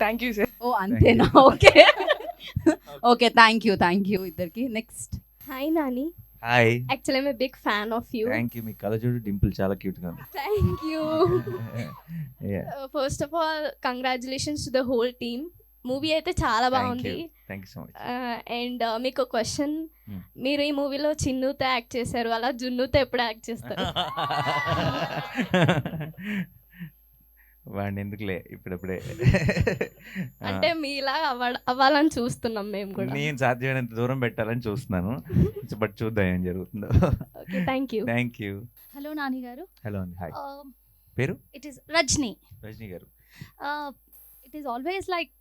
thank you, sir. ఓ అంతేనా? Okay okay, thank you ఇద్దరికి. Next. Hi Nani. Hi. Actually I'm a big fan of you. Thank you. మీ కళ చూడు, డింపుల్ చాలా cute గా ఉంది. Thank you. First of all congratulations to the whole team. Movie అయితే చాలా బాగుంది. Thank you so much. And మీకు క్వశ్చన్, మీరు ఈ మూవీలో చిన్నుతో యాక్ట్ చేశారు, అలా జున్నుతో ఎప్పుడు యాక్ట్ చేస్తారు? వాడిని ఎందుకులే ఇప్పుడప్పుడే. అంటే మీలా అవ్వాలని చూస్తున్నాం మేము కూడా. నేను సాధ్యమైనంత దూరం పెట్టాలని చూస్తున్నాను, బట్ చూద్దాం ఏం జరుగుతుందో. Okay, thank you. Thank you. Hello Nani garu. Hello అండి, హాయ్. పేరు? It is Rajini. Rajini garu. It is always like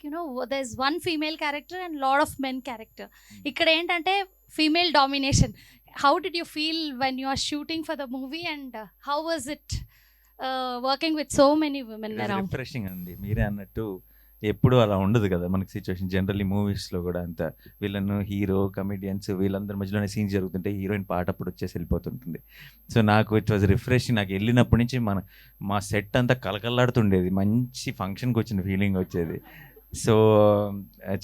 there is one female character and lot of men character. ఇక్కడ ఏంటంటే female domination. How did you feel when you are shooting for the movie and how was it working with so many women around? Refreshing అండి, మీరే అన్నట్టు ఎప్పుడు అలా ఉండదు కదా మనకి సిచ్యువేషన్. జనరల్లీ మూవీస్లో కూడా అంత విలన్, హీరో, కమెడియన్స్ వీళ్ళందరి మధ్యలోనే సీన్స్ జరుగుతుంటే హీరోయిన్ పాట అప్పుడు వచ్చేసి వెళ్ళిపోతుంటుంది. సో నాకు ఇట్ వాజ్ రిఫ్రెషింగ్. నాకు వెళ్ళినప్పటి నుంచి మా సెట్ అంతా కలకల్లాడుతుండేది, మంచి ఫంక్షన్కి వచ్చిన ఫీలింగ్ వచ్చేది. సో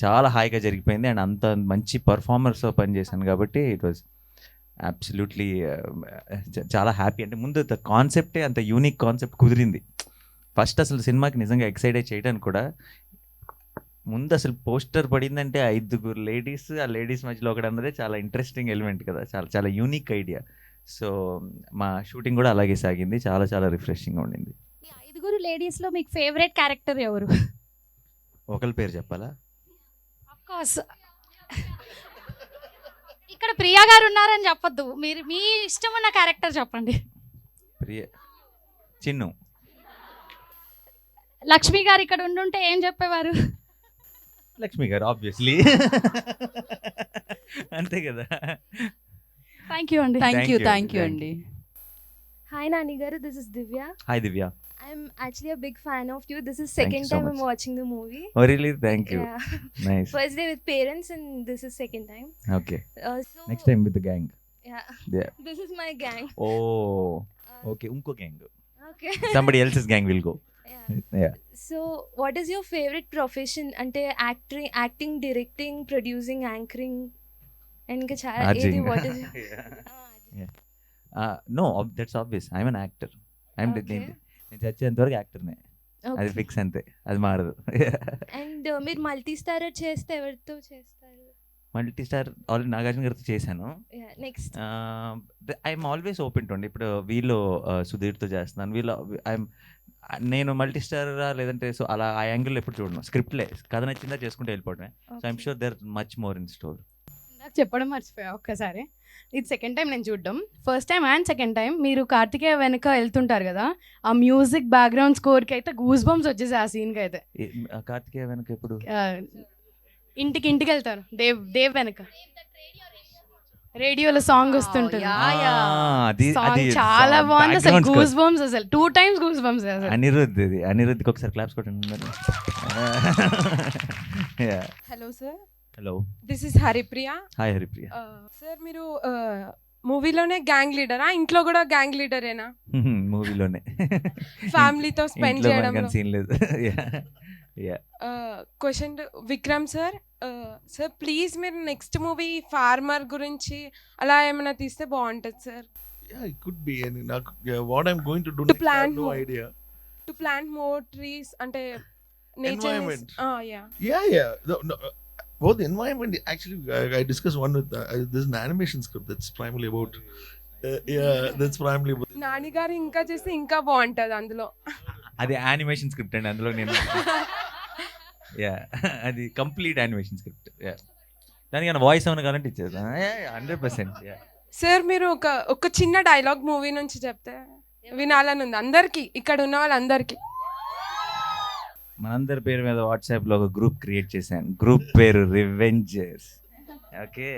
చాలా హాయిగా జరిగిపోయింది అండ్ అంత మంచి పర్ఫార్మర్స్తో పనిచేశాను కాబట్టి ఇట్ వాజ్ అబ్సల్యూట్లీ చాలా హ్యాపీ. అంటే ముందు కాన్సెప్టే అంత యూనిక్ కాన్సెప్ట్ కుదిరింది. ఫస్ట్ అసలు సినిమాకి నిజంగా ఎక్సైటెడ్ చేయడానికి కూడా ముందు అసలు పోస్టర్ పడిందంటే 5 లేడీస్, ఆ లేడీస్ మధ్యలో ఒకటి అన్నదే చాలా ఇంట్రెస్టింగ్ ఎలిమెంట్ కదా, చాలా చాలా యూనిక్ ఐడియా. సో మా షూటింగ్ కూడా అలాగే సాగింది, చాలా చాలా రిఫ్రెషింగ్గా ఉండింది. ఈ 5 లేడీస్లో మీకు ఫేవరెట్ క్యారెక్టర్ ఎవరు? ఒకరి పేరు చెప్పాలా? ఆఫ్ కోర్స్ ఇక్కడ ప్రియా గారు ఉన్నారని చెప్పొద్దు, మీరు మీ ఇష్టం ఉన్న క్యారెక్టర్ చెప్పండి. ప్రియ, చిన్ను. లక్ష్మి గారు ఇక్కడ ఉండుంటే ఏం చెప్పేవారు? లక్ష్మి గారు ఆబ్వియస్లీ. అంతే కదా. థ్యాంక్ యూ అండి. థ్యాంక్ యూ అండి. Hi Nani garu, this is Divya. Hi Divya. I'm actually a big fan of you. This is Thank second you so time much. I'm watching the movie. Oh really? Thank you. Yeah. Nice. First day with parents and this is second time. Okay. So Next time with the gang. yeah. Yeah. This is my gang. Oh. Okay. Unko gang. Okay. Somebody else's gang will go. Yeah. So what is your favorite profession? Ante acting, directing, producing, anchoring. And Arjing. what is Yeah. No, that's obvious. I'm an actor. I'm నేను చచ్చేంత వరకు యాక్టర్నే, అది fix అంతే, అది మారదు. And మీరు multi starrer చేస్తే ఎవరితో చేస్తారు? మల్టీ స్టార్ ఆల్రెడీ నాగార్జున గారితో చేశాను. Next I'm always open to అండి. ఇప్పుడు వీళ్ళు సుధీర్తో చేస్తున్నాను, వీళ్ళు నేను మల్టీ స్టార్ లేదంటే సో అలా ఆ యాంగిల్లో ఎప్పుడు చూడను. స్క్రిప్ట్లే కథ నచ్చిందా చేసుకుంటే వెళ్ళిపోవడమే. So I'm sure there much more in store. నాకు చెప్పడం మర్చిపోయా ఒక్కసారి. ఇది సెకండ్ టైం నేను చూడడం. First time and second time మీరు కార్తికేయ వెనక వెళ్తుంటారు కదా, ఆ మ్యూజిక్ బ్యాక్గ్రౌండ్ స్కోర్కి అయితే గూస్ బంప్స్ వచ్చేసి ఆ సీన్కి అయితే. కార్తికేయ వెనక ఎప్పుడు ఇంటికి వెళ్తారు, దేవ్ వెనక రేడియోలో సాంగ్ వస్తుంటుంది. సాంగ్ చాలా బాగుంది అసలు, గూస్ బంప్స్ అసలు 2 times గూస్ బంప్స్ అసలు. అనిరుద్ధ్కి ఒకసారి క్లాప్స్ కొట్టండి. Hello sir. Hello, this is Haripriya. Hi Haripriya. Sir మీరు మూవీలోనే గ్యాంగ్ లీడరా, ఇంట్లో కూడా గ్యాంగ్ లీడరేనా? మూవీలోనే ఫ్యామిలీతో స్పెండ్ చేయడం సీన్ లేదు. Question Vikram sir. Sir please మీరు నెక్స్ట్ మూవీ ఫార్మర్ గురించి అలా ఏమైనా తీస్తే బాగుంటుంది sir. Yeah, it could be. And what I'm going to do To next, I plant have no more. idea. To plant more trees అంటే nature. Environment. Yeah. Yeah. No, both environment. Actually, I discussed one with. There's an animation script that's primarily about. That's primarily about. Nani గారు ఇంకా చేస్తే ఇంకా బాగుంటుంది అందులో. అది animation script అండి, అందులో నేను అది కంప్లీట్ యానిమేషన్ స్క్రిప్ట్. దానికన్నా వాయిస్ ఏమైనా కావాలంటే ఇచ్చేదా 100%. సార్ మీరు ఒక చిన్న డైలాగ్ మూవీ నుంచి చెప్తే వినాలని ఉంది అందరికి, ఇక్కడ ఉన్న వాళ్ళందరికీ. మనందరి పేరు మీద వాట్సాప్లో ఒక గ్రూప్ క్రియేట్ చేశాను, గ్రూప్ పేరు రివెంజర్స్. ఓకే,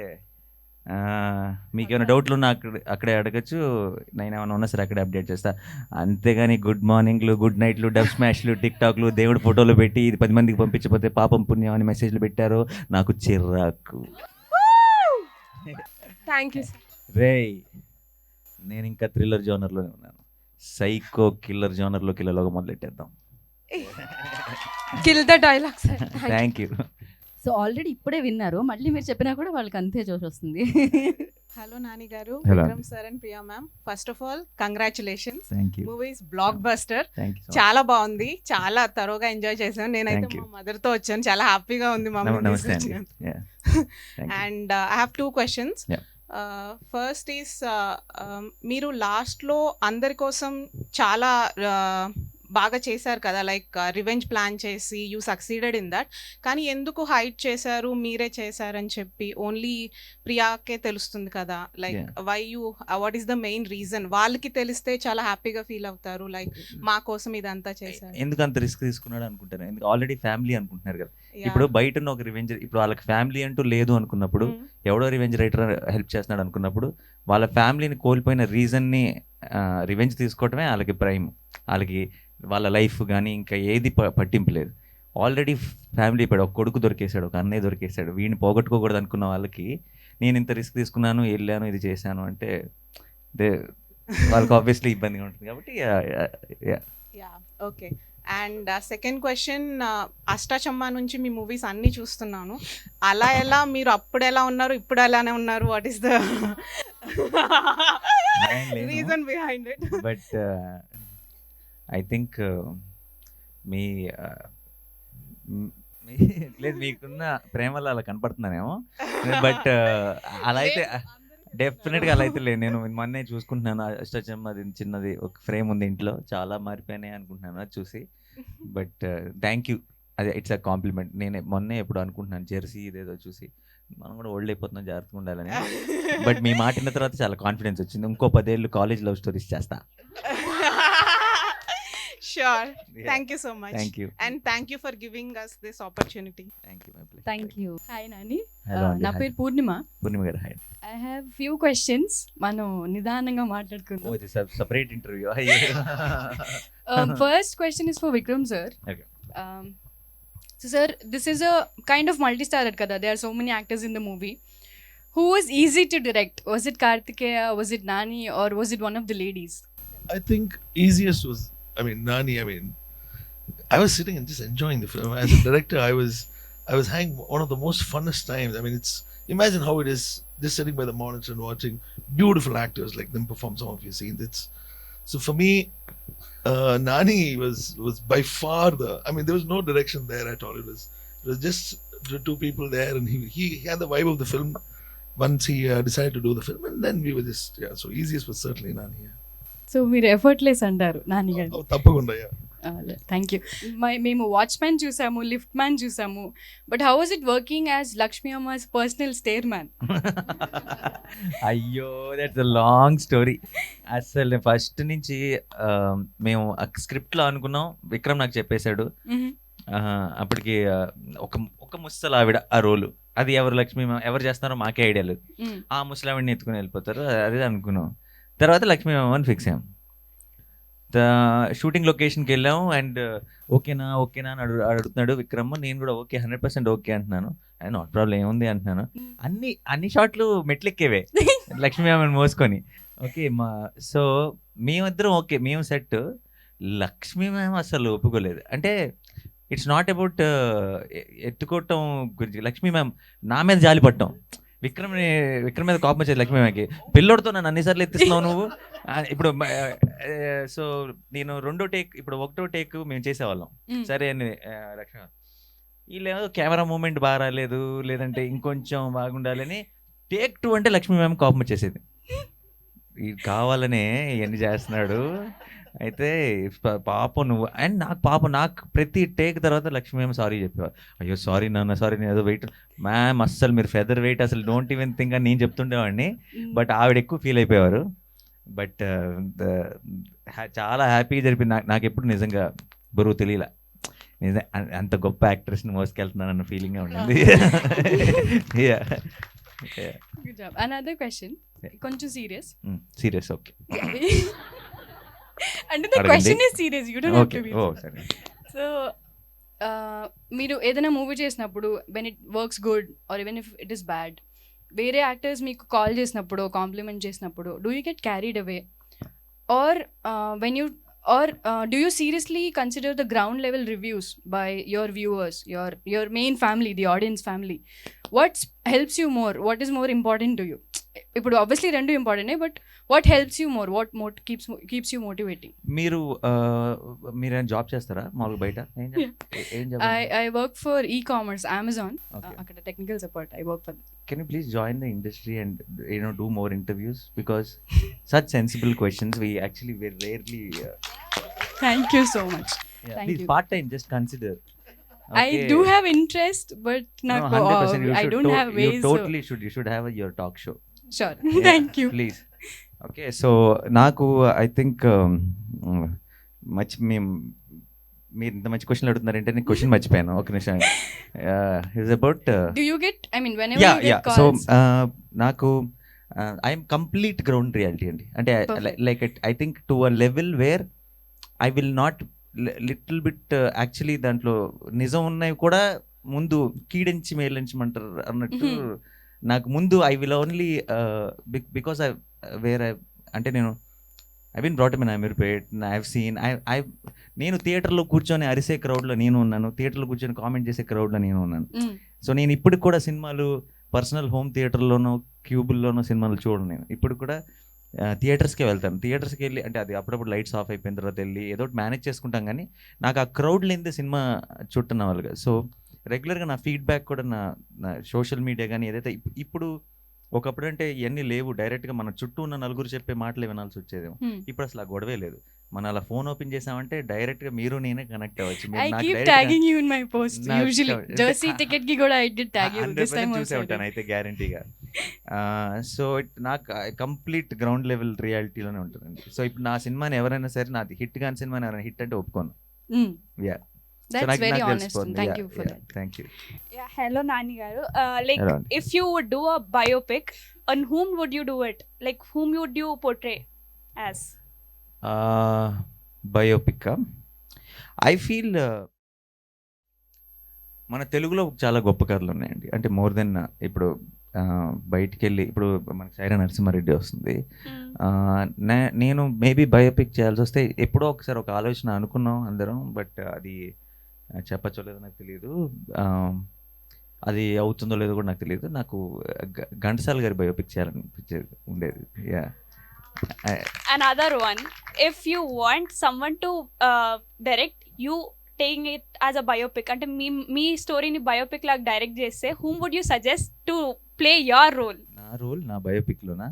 మీకు ఏమైనా డౌట్లు ఉన్నా అక్కడే అడగచ్చు, నేను ఏమైనా ఉన్నా సరే అక్కడే అప్డేట్ చేస్తా. అంతేగాని గుడ్ మార్నింగ్లు, గుడ్ నైట్లు, డబ్ స్మాష్లు, టిక్ టాక్లు, దేవుడి ఫోటోలు పెట్టి ఇది 10 మందికి పంపించకపోతే పాపం పుణ్యం అని మెసేజ్లు పెట్టారు, నాకు చిరాకు. Thank you sir. రేయ్, నేను ఇంకా థ్రిల్లర్ జోనర్లోనే ఉన్నాను, సైకో కిల్లర్ జోనర్లోకి వెళ్ళలోగా మొదలెట్టేద్దాం. Kill the dialogue sir. Thank you. So already ఇప్పుడే విన్నారు, మళ్ళీ మీరు చెప్పినా కూడా వాళ్ళకి అంతే జోష్ వస్తుంది. హలో నాని గారు, Hello. Vikram sir and Priya ma'am, first of all congratulations. Thank you. Movies block buster, Thank you so much. చాలా బాగుంది, చాలా తరోగా ఎంజాయ్ చేశాను. నేనైతే Thank you. మా మదర్ తో వచ్చాను, చాలా హ్యాపీగా ఉంది మా నమస్తే అండి. And I have 2 questions. First is మీరు లాస్ట్లో అందరి కోసం చాలా బాగా చేశారు కదా, లైక్ రివెంజ్ ప్లాన్ చేసి యూ సక్సీడెడ్ ఇన్ దట్. కానీ ఎందుకు హైడ్ చేశారు, మీరే చేశారని చెప్పి ఓన్లీ ప్రియాకే తెలుస్తుంది కదా, like why you, what is the main reason? వాళ్ళకి తెలిస్తే చాలా హ్యాపీగా ఫీల్ అవుతారు, లైక్ మా కోసం ఇదంతా చేశారు. ఎందుకు అంత రిస్క్ తీసుకున్నాడు అనుకుంటాను, ఎందుకు ఆల్రెడీ ఫ్యామిలీ అనుకుంటున్నారు కదా. ఇప్పుడు బయట ఉన్న ఒక రివెంజ్, ఇప్పుడు వాళ్ళకి ఫ్యామిలీ అంటూ లేదు అనుకున్నప్పుడు, ఎవడో రివెంజ్ రైటర్ హెల్ప్ చేస్తున్నాడు అనుకున్నప్పుడు, వాళ్ళ ఫ్యామిలీని కోల్పోయిన రీజన్ని రివెంజ్ తీసుకోవటమే వాళ్ళకి ప్రైమ్. వాళ్ళకి వాళ్ళ లైఫ్ కానీ ఇంకా ఏది పట్టింపు లేదు. ఆల్రెడీ ఫ్యామిలీ ఇప్పుడు ఒక కొడుకు దొరికేశాడు, ఒక అన్నయ్య దొరికేశాడు, వీడిని పోగొట్టుకోకూడదు అనుకున్న వాళ్ళకి నేను ఇంత రిస్క్ తీసుకున్నాను, వెళ్ళాను, ఇది చేశాను అంటే వాళ్ళకి ఆబ్వియస్లీ ఇబ్బందిగా ఉంటుంది కాబట్టి. ఓకే. అండ్ సెకండ్ క్వశ్చన్, అష్టాచమ్మా నుంచి మీ మూవీస్ అన్నీ చూస్తున్నాను. అలా ఎలా మీరు అప్పుడు ఎలా ఉన్నారు, ఇప్పుడు ఎలానే ఉన్నారు? What is the reason behind it? But I think మీ లేదు, మీకున్న ప్రేమలో అలా కనపడుతున్నానేమో. బట్ అలా అయితే డెఫినెట్గా అలా అయితే లేదు. నేను మొన్నే చూసుకుంటున్నాను, అష్టాచమ్మది చిన్నది ఒక ఫ్రేమ్ ఉంది ఇంట్లో, చాలా మారిపోయినాయి అనుకుంటున్నాను అది చూసి. బట్ థ్యాంక్ యూ, అదే ఇట్స్ అ కాంప్లిమెంట్. నేను మొన్నే ఎప్పుడు అనుకుంటున్నాను జెర్సీ ఇదేదో చూసి మనం కూడా ఓల్డ్ అయిపోతున్నాం, జాగ్రత్తగా ఉండాలని. బట్ మీ మాటిన తర్వాత చాలా కాన్ఫిడెన్స్ వచ్చింది. ఇంకో 10 ఏళ్ళు కాలేజ్ లవ్ స్టోరీస్ చేస్తా. Sure. Thank you so much. Thank you. And thank you for giving us this opportunity. Thank you, my pleasure. Thank you. Hi, Nani. Hello, నా పేరు పూర్ణిమ. పూర్ణిమ గారు, hi. I have few questions. మనం నిదానంగా మాట్లాడుకుందాం. Oh, this is a separate interview. First question is for Vikram sir. Okay. So sir, this is a kind of multi-starred kada. There are so many actors in the movie. Who was easy to direct? Was it Kartikeya? Was it Nani? Or was it one of the ladies? I think easiest was, Nani. I was sitting and just enjoying the film. As a director, I was having one of the most funnest times. It's, imagine how it is just sitting by the monitor and watching beautiful actors like them perform some of your scenes. So for me, Nani was by far there was no direction there at all. It was just the two people there, and he had the vibe of the film once he decided to do the film, and then we were just, so easiest was certainly Nani. So మీరు effortless అంటారు నాని గారు. తప్పకుండా. Thank you. మేము watchman చూసాము, liftman చూసాము, but how was it working as Lakshmi Amma's personal stair man? అయ్యో, that's a long story. అసలు first నుంచి మేము స్క్రిప్ట్లో అనుకున్నాం, విక్రమ్ నాకు చెప్పేశాడు. అప్పటికి ఒక ముసలావిడ ఆ రోలు, అది ఎవరు లక్ష్మీ ఎవరు చేస్తున్నారో మాకే ఐడియా లేదు. ఆ ముసలావిడిని ఎత్తుకుని వెళ్ళిపోతారు, అది అనుకున్నాం. తర్వాత లక్ష్మీ అని ఫిక్స్ అయ్యాం. షూటింగ్ లొకేషన్కి వెళ్ళాము, అండ్ ఓకేనా అని అడుగుతున్నాడు విక్రమ్. నేను కూడా ఓకే, 100% ఓకే అంటున్నాను. నాట్ ప్రాబ్లం, ఏముంది అంటున్నాను. అన్ని షాట్లు మెట్లెక్కేవే లక్ష్మీ మోసుకొని. ఓకే సో మేమిద్దరం ఓకే, మేము సెట్. లక్ష్మీ మ్యామ్ అసలు ఒప్పుకోలేదు. అంటే ఇట్స్ నాట్ అబౌట్ ఎత్తుకోవటం గురించి. లక్ష్మీ మ్యామ్ నా మీద జాలి పట్టడం, విక్రమ్ మీద కోపం వచ్చేది లక్ష్మీ మ్యామ్కి. పిల్లోడితో నన్ను అన్నిసార్లు ఎత్తిస్తున్నావు నువ్వు. ఇప్పుడు సో నేను ఒకటో టేక్ మేము చేసేవాళ్ళం, సరే అని లక్ష్మీ వీళ్ళేమో కెమెరా మూమెంట్ బాగా రాలేదు, లేదంటే ఇంకొంచెం బాగుండాలని. టేక్ 2 అంటే లక్ష్మీ మ్యామ్ కోపం వచ్చేసేది, కావాలనే ఇవన్నీ చేస్తున్నాడు. అయితే పాపం నువ్వు అండ్ నాకు ప్రతి టేక్ తర్వాత లక్ష్మీ మ్యామ్ సారీ చెప్పేవారు. అయ్యో సారీ నాన్న, సారీ నేను ఏదో వెయిట్ మ్యామ్, అస్సలు మీరు ఫెదర్ వెయిట్, అసలు డోంట్ ఈవెన్ థింక్ అని నేను చెప్తుండేవాడిని. బట్ ఆవిడ ఎక్కువ ఫీల్ అయిపోయేవారు. బట్ చాలా హ్యాపీగా జరిపింది. నాకు ఎప్పుడు నిజంగా బరువు తెలియలే, అంత గొప్ప యాక్ట్రెస్ని మోసుకెళ్తున్నాను అన్న ఫీలింగ్ ఉండింది. Good job. అనదర్ క్వశ్చన్, కొంచెం సీరియస్. ఓకే. అంటే the question is serious, you don't have to be. So మీరు ఏదైనా మూవీ చేసినప్పుడు when it works good or even if it is bad, వేరే యాక్టర్స్ మీకు కాల్ చేసినప్పుడు, కాంప్లిమెంట్ చేసినప్పుడు, do you get carried away or when you do you seriously consider the ground level reviews by your viewers, your main family, the audience family? What helps you more? What is more important to you? ఇప్పుడు obviously రెండు important, but what helps you more? What keeps you motivating? మీరు job చేస్తారా మామూలుగా బయట? I work for e-commerce, Amazon. అక్కడ technical support I work for. Can you please join the industry and do more interviews, because such sensible questions we rarely Thank you so much. Yeah, Thank please you. part time just consider. I do have interest, but No, not 100%. I don't have ways. You totally should. You should have your talk show. Sure. Yeah, Thank you. Please. Okay, so నాకు I think మీరు ఇంత మంచి question అడుగుతున్నారంటే నేను question మర్చిపోయాను ఒక నిమిషం. Is about Do you get? I mean, whenever yeah you yeah get so calls. నాకు I'm complete ground reality అండి. అంటే Perfect. Like I think to a level where I will not little bit actually దాంట్లో నిజం ఉన్నవి కూడా ముందు కీడించి మేలించమంటారు అన్నట్టు Mhm. నాకు ముందు I will only because I were అంటే నేను I been brought in Ameerpet I have seen నేను థియేటర్లో కూర్చొని అరిసే క్రౌడ్లో నేను ఉన్నాను, థియేటర్లో కూర్చొని కామెంట్ చేసే క్రౌడ్లో నేను ఉన్నాను. Mm. సో నేను ఇప్పటికి కూడా సినిమాలు పర్సనల్ హోమ్ థియేటర్లోనో క్యూబుల్లోనో సినిమాలు చూడను. నేను ఇప్పుడు కూడా థియేటర్స్కే వెళ్తాను. థియేటర్స్కి వెళ్ళి అంటే అది అప్పుడప్పుడు లైట్స్ ఆఫ్ అయిపోయిన తర్వాత వెళ్ళి ఏదో ఒకటి మేనేజ్ చేసుకుంటాం, కానీ నాకు ఆ క్రౌడ్ లేనిదే సినిమా చుట్టన్న వాళ్ళుగా. సో రెగ్యులర్గా నా ఫీడ్బ్యాక్ కూడా నా సోషల్ మీడియా కానీ ఏదైతే ఇప్పుడు ఒకప్పుడు అంటే ఇవన్నీ లేవు, డైరెక్ట్గా మన చుట్టూ ఉన్న నలుగురు చెప్పే మాటలు వినాల్సి వచ్చేదేమో. Hmm. ఇప్పుడు అసలు ఆ గొడవే లేదు. మన అలా ఫోన్ ఓపెన్ చేసామంటే డైరెక్ట్గా మీరు నేనే కనెక్ట్ అవ్వచ్చు. I keep tagging you in my posts usually. Jersey ticket ki kuda I did tag you. This time చూసే also. I ఉంటాను did. అయితే గ్యారంటీగా. సో నాకు కంప్లీట్ గ్రౌండ్ లెవెల్ రియాలిటీలోనే ఉంటుందండి. సో ఇప్పుడు నా సినిమాని ఎవరైనా సరే, నాది హిట్ కాని సినిమాని ఎవరైనా హిట్ అంటే ఒప్పుకోను. Mm. Yeah That's very honest. Thank you for that. Thank you. Yeah, hello Nani garu. Like Hello. if you would do a biopic, on whom would you do it? Like whom would you portray as? Biopic I feel మన తెలుగులో చాలా గొప్ప కథలు ఉన్నాయండి. అంటే more than ఇప్పుడు బయటికి వెళ్ళి ఇప్పుడు మనకి సైరా నరసింహారెడ్డి వస్తుంది. నేను మేబీ బయోపిక్ చేయాల్సి వస్తే ఎప్పుడో ఒకసారి ఒక ఆలోచన అనుకున్నాం అందరం, బట్ అది చెప్పచ్చో లేదో నాకు తెలియదు, అది అవుతుందో లేదో కూడా నాకు తెలియదు. నాకు ఘంటసాల గారి బయోపిక్ చేయాలనిపించేది ఉండేది. Yeah Another one, if you want someone to direct, you taking it as a biopic అంటే మీ స్టోరీని బయోపిక్ లాగా డైరెక్ట్ చేస్తే whom would you suggest to play your role? నా రోల్ నా బయోపిక్లోనా?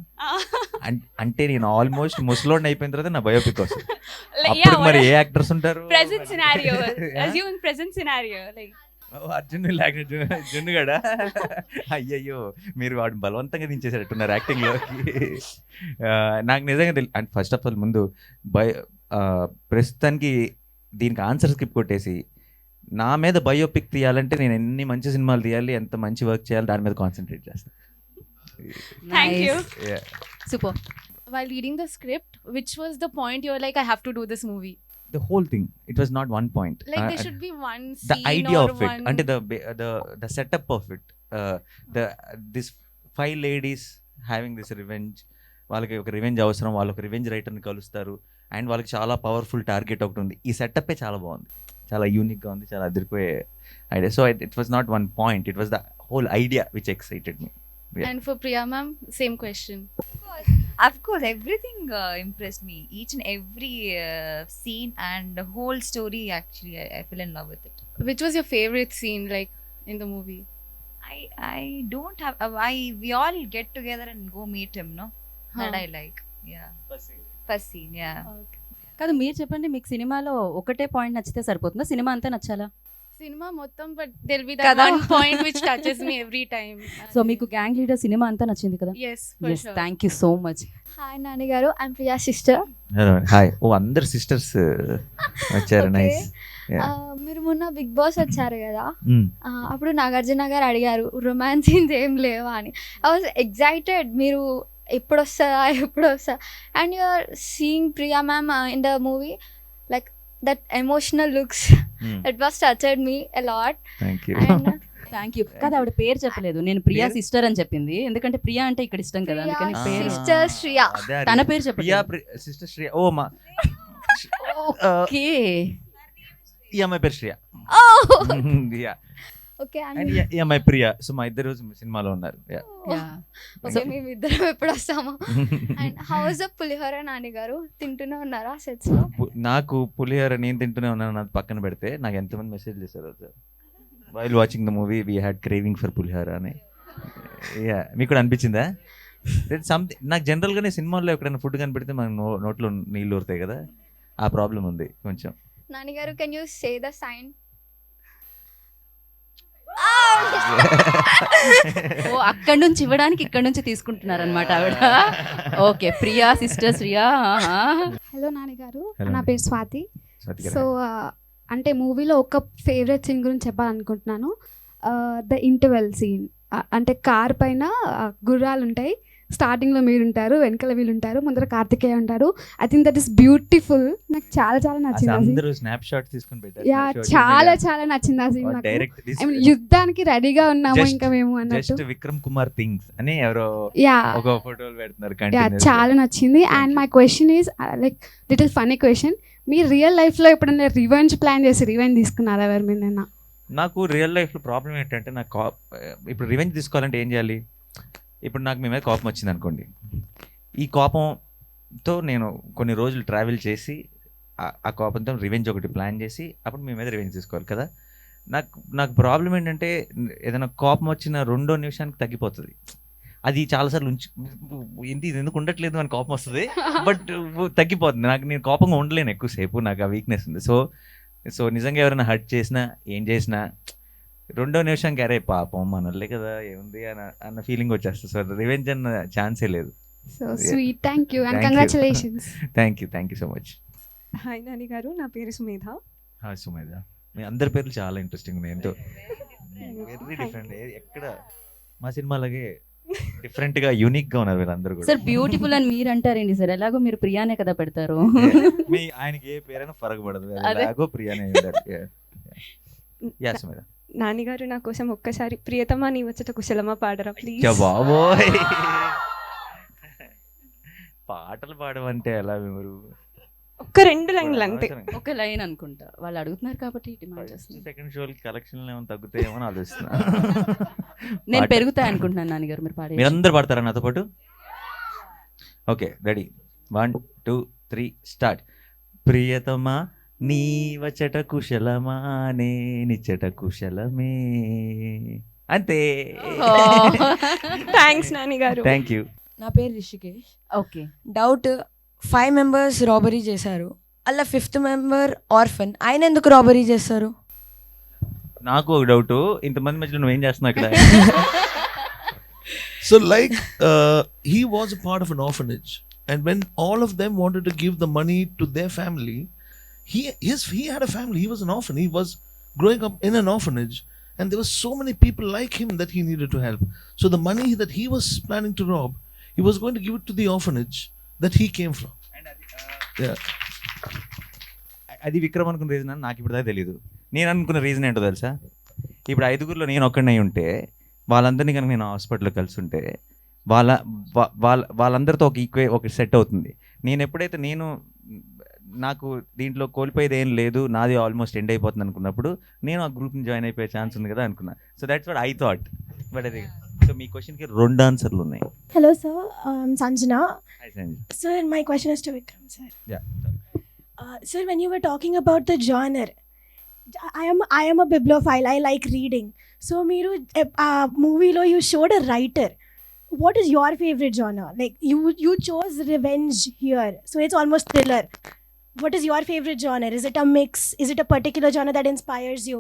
అంటే నేను ఆల్మోస్ట్ ముసలోడిని అయిపోయిన తర్వాత నా బయోపిక్ వస్తుంది. అప్పుడు మరి ఏ యాక్టర్స్ ఉంటారు? Present scenario, assuming present scenario, like Arjun జున్నుగాడా? అయ్యయ్యో, మీరు వాడు బలవంతంగా దించేసారట్టున్నారు యాక్టింగ్లోకి. నాకు నిజంగా తెలియదు. అండ్ ఫస్ట్ ఆఫ్ ఆల్ ముందు ప్రస్తుతానికి దీనికి ఆన్సర్ స్కిప్ కొట్టేసి నా మీద బయోపిక్ తీయాలంటే నేను ఎన్ని మంచి సినిమాలు తీయాలి, ఎంత మంచి వర్క్ చేయాలి, దాని మీద కాన్సన్ట్రేట్ చేస్తాను. Thank you. Yeah. Super. While reading the script, which was the point you were like, I have to do this movie? The whole thing. It was not one point. Like there should be one the scene idea or of it, one... and the setup of it. This 5 ladies having this revenge. వాళ్ళకి ఒక revenge అవసరం, వాళ్ళకి revenge రైటర్ని కలుస్తారు, and వాళ్ళకి చాలా powerful target ఒకటి ఉంది. ఈ సెటప్పే చాలా బాగుంది, చాలా యూనిక్గా ఉంది, చాలా అదిరిపోయే idea. So it was not one point, it was the whole idea which excited me. And for Priya ma'am, same question. Of course, everything impressed me. Each and every scene and the whole story, actually, I fell in love with it. Which was your favorite scene, like, in the movie? I don't have... we all get together and go meet him, no? That I like. Yeah. First scene, yeah. కాదు, మీరు చెప్పండి, మీకు సినిమాలో ఒకటే point నచ్చితే సరిపోతుందా, cinema అంతా నచ్చాలా? Cinema mottam, but there'll be that Kada. one point which touches me every time. So మీకు గ్యాంగ్ లీడర్ సినిమా అంతా నచ్చింది కదా? Yes, for sure. Thank you so much. Hi Nani garu, I'm Priya sister. Hello, hi. ఓ, అందరు సిస్టర్స్ వచ్చారు, nice. మీరు మొన్న బిగ్ బాస్ వచ్చారు కదా, అప్పుడు నాగార్జున గారు అడిగారు రొమాన్స్ సీన్స్ ఏం లేవా అని. ఐ వాజ్ ఎగ్జైటెడ్, మీరు ఎప్పుడు వస్తా, and you are seeing Priya ma'am in the movie, like that emotional looks, it was touched me a lot. Thank you. కాదు, ఆవిడ పేరు చెప్పలేదు, నేను ప్రియా సిస్టర్ అని చెప్పింది, ఎందుకంటే ప్రియా అంటే ఇక్కడ ఇష్టం కదా, అందుకని పేరు. సిస్టర్ శ్రియా, తన పేరు చెప్పలేదు. సిస్టర్ శ్రేయ. ఓ మా, ఓకే, ఈ అమ్మాయి పేరు శ్రేయ. ఓకే. ఈ అమ్మాయి ప్రియా. సో మా ఇద్దరు సినిమాలో ఉన్నారు. ఓకే, మేము ఇద్దరం ఎప్పుడు వస్తాము. అండ్ హౌ వాజ్ ద పులిహోర నాని గారు, తింటూనే ఉన్నారా సెట్స్ లో? నాకు పులిహోర నేను తింటూనే ఉన్నాను, అది పక్కన పెడితే నాకు ఎంతమంది మెసేజ్ చేశారు while watching the movie, we had craving for pulihora అని. మీకు కూడా అనిపించిందా? సంథింగ్ నాకు జనరల్గానే సినిమాల్లో ఎక్కడైనా ఫుడ్ కనిపెడితే మనకు నోట్లో నీళ్ళు ఊరుతాయి కదా. ఆ ప్రాబ్లం ఉంది కొంచెం. నాన్నగారు can you say the sign? ఓ అక్కడి నుంచి ఇవ్వడానికి ఇక్కడ నుంచి తీసుకుంటున్నారనమాట ఆవిడ. Okay, Priya sister Shriya. Hello నాన్నగారు, Hello. నా పేరు స్వాతి. స్వాతి గారు. సో అంటే మూవీలో ఒక ఫేవరెట్ సీన్ గురించి చెప్పాలనుకుంటున్నాను. The interval scene. అంటే కార్ పైన గుర్రాలు ఉంటాయి, స్టార్టింగ్లో మీరు ఉంటారు, వెనకాల వీళ్ళు ఉంటారు, ముందర కార్తికేయ ఉంటారు. I think that is beautiful. నాకు చాలా చాలా నచ్చింది ఆ అందరూ సీన్. స్నాప్ షాట్ తీసుకొని పెట్టారు. యా, చాలా చాలా నచ్చింది ఆ సీన్ నాకు. I mean, యుద్ధానికి రెడీగా ఉన్నాము ఇంకా మేము అన్నట్టు. జస్ట్ విక్రమ్ కుమార్ థింగ్స్ అని ఎవరో Yeah. ఒక ఫోటోలు పెడుతున్నారు యా, కంటిన్యూస్. చాలా నచ్చింది. And my question is like little funny question. మీరు రియల్ లైఫ్లో ఎప్పుడైనా రివెంజ్ ప్లాన్ చేసి రివెంజ్ తీసుకున్నారా ఎవరి మీదైనా? నాకు రియల్ లైఫ్లో ప్రాబ్లం ఏంటంటే నాకు ఇప్పుడు రివెంజ్ తీసుకోవాలంటే ఏం చేయాలి? ఇప్పుడు నాకు మీ మీద కోపం వచ్చింది అనుకోండి, ఈ కోపంతో నేను కొన్ని రోజులు ట్రావెల్ చేసి ఆ కోపంతో రివెంజ్ ఒకటి ప్లాన్ చేసి అప్పుడు మీ మీద రివెంజ్ తీసుకోవాలి కదా. నాకు ప్రాబ్లం ఏంటంటే ఏదైనా కోపం వచ్చిన 2వ నిమిషానికి తగ్గిపోతుంది. అది చాలాసార్లు ఇది ఎందుకు ఉండట్లేదు అని కోపం వస్తుంది, బట్ తగ్గిపోతుంది. నేను కోపంగా ఉండలేను ఎక్కువసేపు, నాకు ఆ వీక్నెస్ ఉంది. సో నిజంగా ఎవరైనా హర్ట్ చేసినా ఏం చేసినా 2వ నిమిషానికి అరే పాపం మనలే కదా ఏముంది అన్న ఫీలింగ్ వచ్చేస్తుంది. సో రివెంజ్ అన్న ఛాన్సే లేదు. So sweet. Thank you and congratulations. Thank you so much. Hi Nani garu, నా పేరు సుమేధ. హాయ్ సుమేధ. మీ అందరి పేర్లు చాలా ఇంట్రెస్టింగ్ ఉన్నాయి, ఎంతో వెరీ డిఫరెంట్. ఎక్కడ మా సినిమాలాగే డిఫరెంట్గా యూనిక్గా ఉన్నారు వీళ్ళందరూ కూడా. సార్ బ్యూటిఫుల్ అని మీరు అంటారండి సార్, ఎలాగో మీరు ప్రియానే కదా పెడతారు. ఆయనకి ఏ పేరైనా ఫరక్ పడదు, అదే. ఎలాగో ప్రియానే. యా సుమేధ. నాని గారు, నా కోసం ఒక్కసారి ప్రియతమా నీ వచ్చట కుశలమా పాడరా ప్లీజ్? బాబోయ్, పాటలు పాడమంటే ఎలా మీరు? ఒక్క 2 లైన్లు అంతే. ఒక లైన్ అనుకుంటా, వాళ్ళు అడుగుతున్నారు కాబట్టి డిమాండ్ చేస్తున్నారు. సెకండ్ షోకి కలెక్షన్లు ఏమైనా తగ్గుతాయేమో అని ఆలోచిస్తున్నా. నేను పెరుగుతాయి అనుకుంటున్నాను నాన్నగారు, మీరు పాడే. మీరు అందరు పాడతారా నాతో పాటు? Okay, ready, 1 2 3 start. ప్రియతమా నీ వచ్చట కుశలమా నే నిచ్చట కుశలమే. అంతే. థ్యాంక్స్ నాని గారు. Thank you. నా పేరు Rishikesh. Okay, doubt, 5 members robbery చేశారు, అలా 5th మెంబర్ ఆర్ఫన్, ఆయన ఎందుకు రాబరీ చేస్తారు? నాకు ఒక డౌట్, ఇంతమంది మధ్యలో నువ్వేం చేస్తున్నావు ఇక్కడ? So like he was a part of an orphanage, and when all of them wanted to give the money to their family, he had a family. He was an orphan. He was growing up in an orphanage, and there were so many people like him that he needed to help. So the money that he was planning to rob, he was going to give it to the orphanage that he came from. Yeah. అది విక్రమ్ అనుకున్న reason అని నాకు ఇప్పుడు దాకా తెలియదు. నేను అనుకున్న reason ఏంటో తెలుసా? ఇప్పుడు 5గురిలో నేను ఒక్కడినై ఉంటే, వాళ్ళందరినీ కనుక నేను హాస్పిటల్లో కలిసి ఉంటే వాళ్ళందరితో ఒక సెట్ అవుతుంది. నేను ఎప్పుడైతే నాకు దీంట్లో కోల్పోయేది ఏం లేదు, నాది ఆల్మోస్ట్ ఎండ్ అయిపోతుంది అనుకున్నప్పుడు నేను ఆ గ్రూప్ని జాయిన్ అయిపోయే ఛాన్స్ ఉంది కదా అనుకున్నా. So that's what I thought. But అది సో మీ క్వశ్చన్కి 2 ఆన్సర్లు ఉన్నాయి. Hello sir, I'm Sanjana. Hi Sanjana. Sir, my question is to Vikram sir. Yeah. Sir, when you were talking about the genre, I am a bibliophile. I like reading. So మీరు మూవీలో you showed a writer. What is your favorite genre? Like you chose revenge here, so it's almost thriller. What is your favorite genre? Is it a mix? Is it a particular genre that inspires you?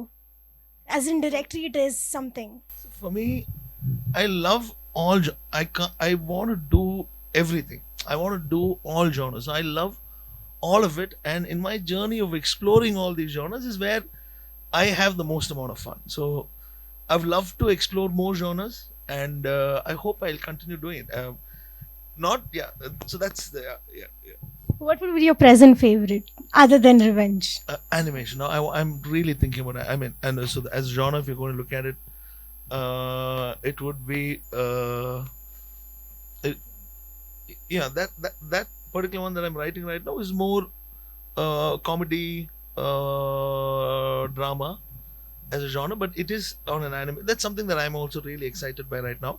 As in directly it is something. For me, I love all. I want to do everything. I want to do all genres. I love all of it, and in my journey of exploring all these genres is where I have the most amount of fun. So I've loved to explore more genres, and I hope I'll continue doing it. So that's the yeah. What would be your present favorite other than revenge? Animation. Now I'm really thinking about it. I mean, and so as genre, if you're going to look at it, it would be that particular one that I'm writing right now is more comedy, drama as a genre, but it is on an anime. That's something that I'm also really excited by right now.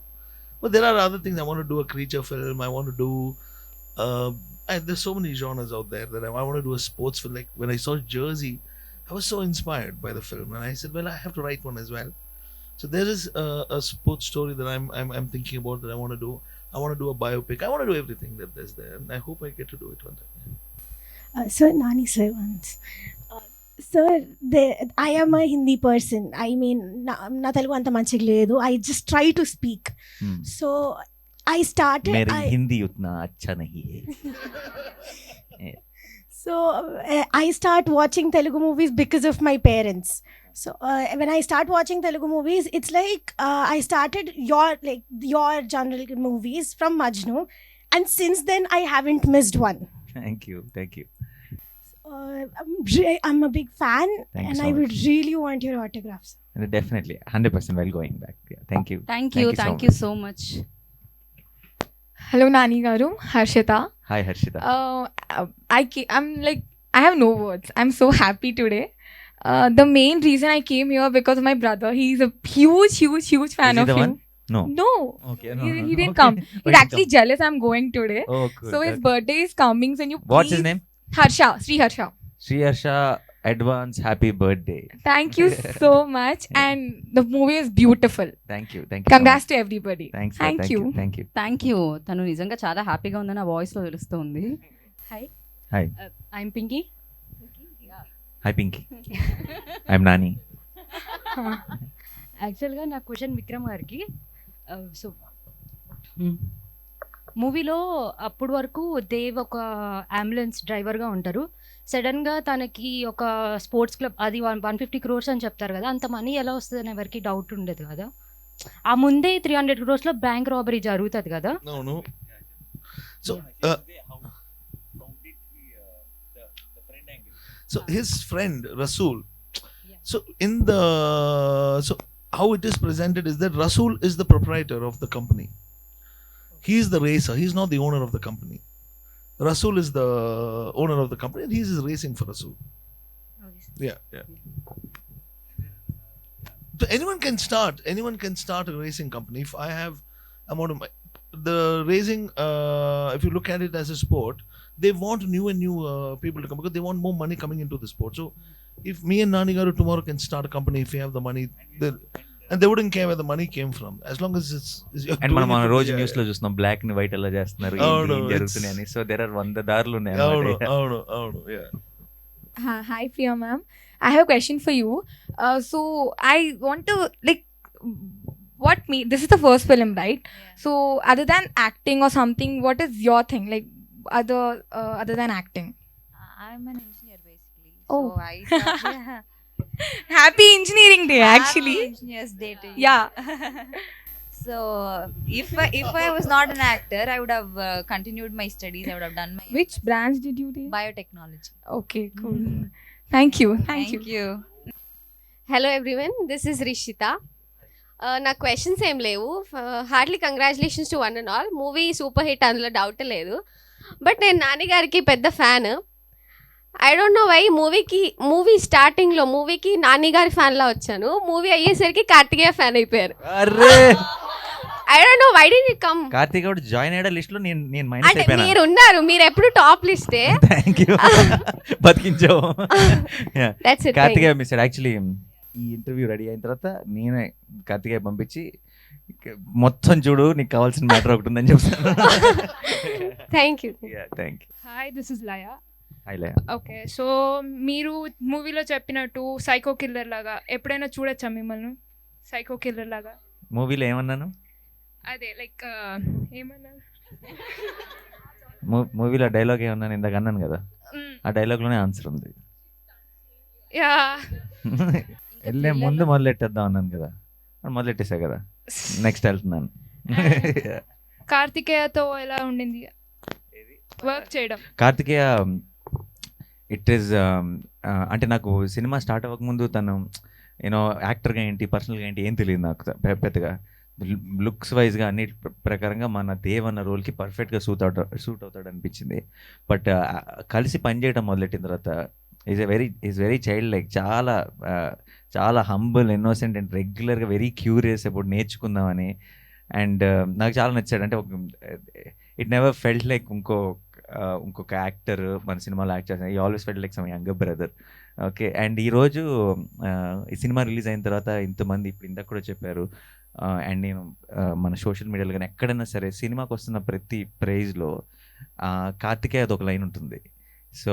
But there are other things. I want to do a creature film. I want to do there's so many genres out there that I want to do a sports film. Like when I saw Jersey, I was so inspired by the film, and I said, well, I have to write one as well. So there is a sports story that I'm thinking about that I want to do. I want to do a biopic. I want to do everything that there's there, and I hope I get to do it one day. Sir, Nani sir once. Sir, I am a Hindi person. I mean, na Telugu anta manchiga ledu. I just try to speak. So I started. मेरी हिंदी उतना अच्छा नहीं है. So I start watching Telugu movies because of my parents. So when I start watching Telugu movies, it's like I started your general movies from Majnu, and since then I haven't missed one. Thank you. I'm a big fan, Thank you and so I would much. really want your autographs. And definitely 100% while going back. Yeah, thank you. Thank you so much. Hello, Nani Garu, Harshita. Hi Harshita. I'm like, I have no words. I'm so happy today. The main reason I came here because of my brother. He's a huge fan Is he of the you. one? No. No. Okay, no, he, no, he no. didn't Okay. come. But He's he actually come. jealous I'm going today. Oh, good. So his Okay. birthday is coming. So you What's his please- name? Harsha. Sri Harsha. Sri Harsha, advance happy birthday. Thank you so much. And the movie is beautiful. Thank you. Congrats to everybody. Thanks. Thank you. Thank you. తను నిజంగా చాలా హ్యాపీగా ఉందని ఆ వాయిస్లో తెలుస్తుంది. Hi, Hi. I'm Pinky. Hi Pinky. I'm Nani. యాక్చువల్గా నా క్వశ్చన్ విక్రమ్ గారికి. సో మూవీలో అప్పటి వరకు దేవ్ ఒక అంబులెన్స్ డ్రైవర్గా ఉంటారు. సడన్గా తనకి ఒక స్పోర్ట్స్ క్లబ్ అది 150 crores అని చెప్తారు కదా, అంత మనీ ఎలా వస్తుందని ఎవరికి డౌట్ ఉండదు కదా. ఆ ముందే 300 crores బ్యాంక్ రాబరీ జరుగుతుంది కదా. No. So his friend Rasool. So how it is presented is that Rasool is the proprietor of the company. He is the racer. He's not the owner of the company. Rasool is the owner of the company, and he is racing for Rasool. Yeah. So anyone can start a racing company. If I have amount of the racing, if you look at it as a sport, they want new people to come because they want more money coming into the sport. So if me and Nani Garu tomorrow can start a company, if we have the money, and they wouldn't care where the money came from, as long as it's you're and మనం doing it- రోజు yeah, news లో చూస్తున్నాం black ని white ఎలా చేస్తున్నారు, అవును, ఏం జరుగుతున్నాయి అని. సో దేర్ ఆర్ 100 దారులు ఉన్నాయి అన్నమాట. అవును, yeah. Hi, Priya ma'am. I have a question for you. So I want to this is the first film, right? So other than acting or something, what is your thing? Like other than acting? I'm an engineer basically. Oh. So I thought, Happy Engineering Day, actually. Happy Engineers Day to you. Yeah. So if I was not an actor, I would have continued my studies. I would have done my Which branch did you do? biotechnology. Okay, cool. Thank you. Thank you. Hello everyone, this is Rishitha. నా questions ఏం లేవు. Hardly congratulations to one and all. Movie super hit, అందులో doubt లేదు. But నేను నాని గారికి పెద్ద fan. I don't know why movie స్టార్టింగ్లో మూవీకి నాని గారి ఫ్యాన్లా వచ్చాను, మూవీ అయ్యేసరికి కార్తికేయ ఫ్యాన్ అయిపోయారు. I don't know why did you come. Karthik Goud join అయ్యే లిస్ట్ లో నేను మైనస్ అంటే అయిపోయాను. మీరు ఉన్నారు, మీరు ఎప్పుడు టాప్ లిస్టే. Thank you. బతికించావు. That's it, Karthikeya thank you. Mister actually ఈ ఇంటర్వ్యూ రెడీ అయిన తర్వాత నేనే కార్తికేయ పంపించి మొత్తం చూడు నీకు కావాల్సిన మ్యాటర్ ఒకటి ఉందని చెప్తాను. Thank you. Thank you. Hi, this is Laya. Hi Laya. Okay, so మీరు మూవీలో చెప్పినట్టు సైకో కిల్లర్ లాగా ఎప్పుడైనా చూడొచ్చా మిమ్మల్ని? సైకో కిల్లర్ లాగా మూవీలో ఏమన్నాను? అదే లైక్ ఏమన్నారు? మూవీలో డైలాగ్ ఏమన్నాను ఇందాక అన్నాను కదా, ఆ డైలాగ్లోనే ఆన్సర్ ఉంది. యా, వెళ్ళే ముందు మొదలెట్టేద్దాం అన్నాను కదా, మొదలెట్టేసా కదా, నెక్స్ట్ వెళ్తున్నాను. కార్తికేయతో ఎలా ఉండింది వర్క్ చేయడం? కార్తికేయ ఇట్ ఈస్ అంటే నాకు సినిమా స్టార్ట్ అవ్వకముందు తను యూనో యాక్టర్గా ఏంటి పర్సనల్గా ఏంటి ఏం తెలియదు నాకు పెద్దగా. లుక్స్ వైజ్గా అన్ని ప్రకారంగా మన దేవ్ అన్న రోల్కి పర్ఫెక్ట్గా సూట్ అవుతాడు అనిపించింది. బట్ కలిసి పనిచేయడం మొదలెట్టిన తర్వాత ఈజ్ వెరీ చైల్డ్ లైక్, చాలా హంబుల్, ఇన్నోసెంట్ అండ్ రెగ్యులర్గా వెరీ క్యూరియస్ అప్పుడు నేర్చుకుందామని. అండ్ నాకు చాలా నచ్చాడు. అంటే ఇట్ నెవర్ ఫెల్ట్ లైక్ ఇంకొక యాక్టర్ మన సినిమాలో యాక్ట్ చేస్తాను. ఈ always felt like some younger brother. Okay, and ఈరోజు ఈ సినిమా రిలీజ్ అయిన తర్వాత ఇంతమంది ఇప్పుడు ఇందాక కూడా చెప్పారు, అండ్ నేను మన సోషల్ మీడియాలో కానీ ఎక్కడైనా సరే సినిమాకి వస్తున్న ప్రతి ప్రైజ్లో కార్తికేయ అదొక లైన్ ఉంటుంది, సో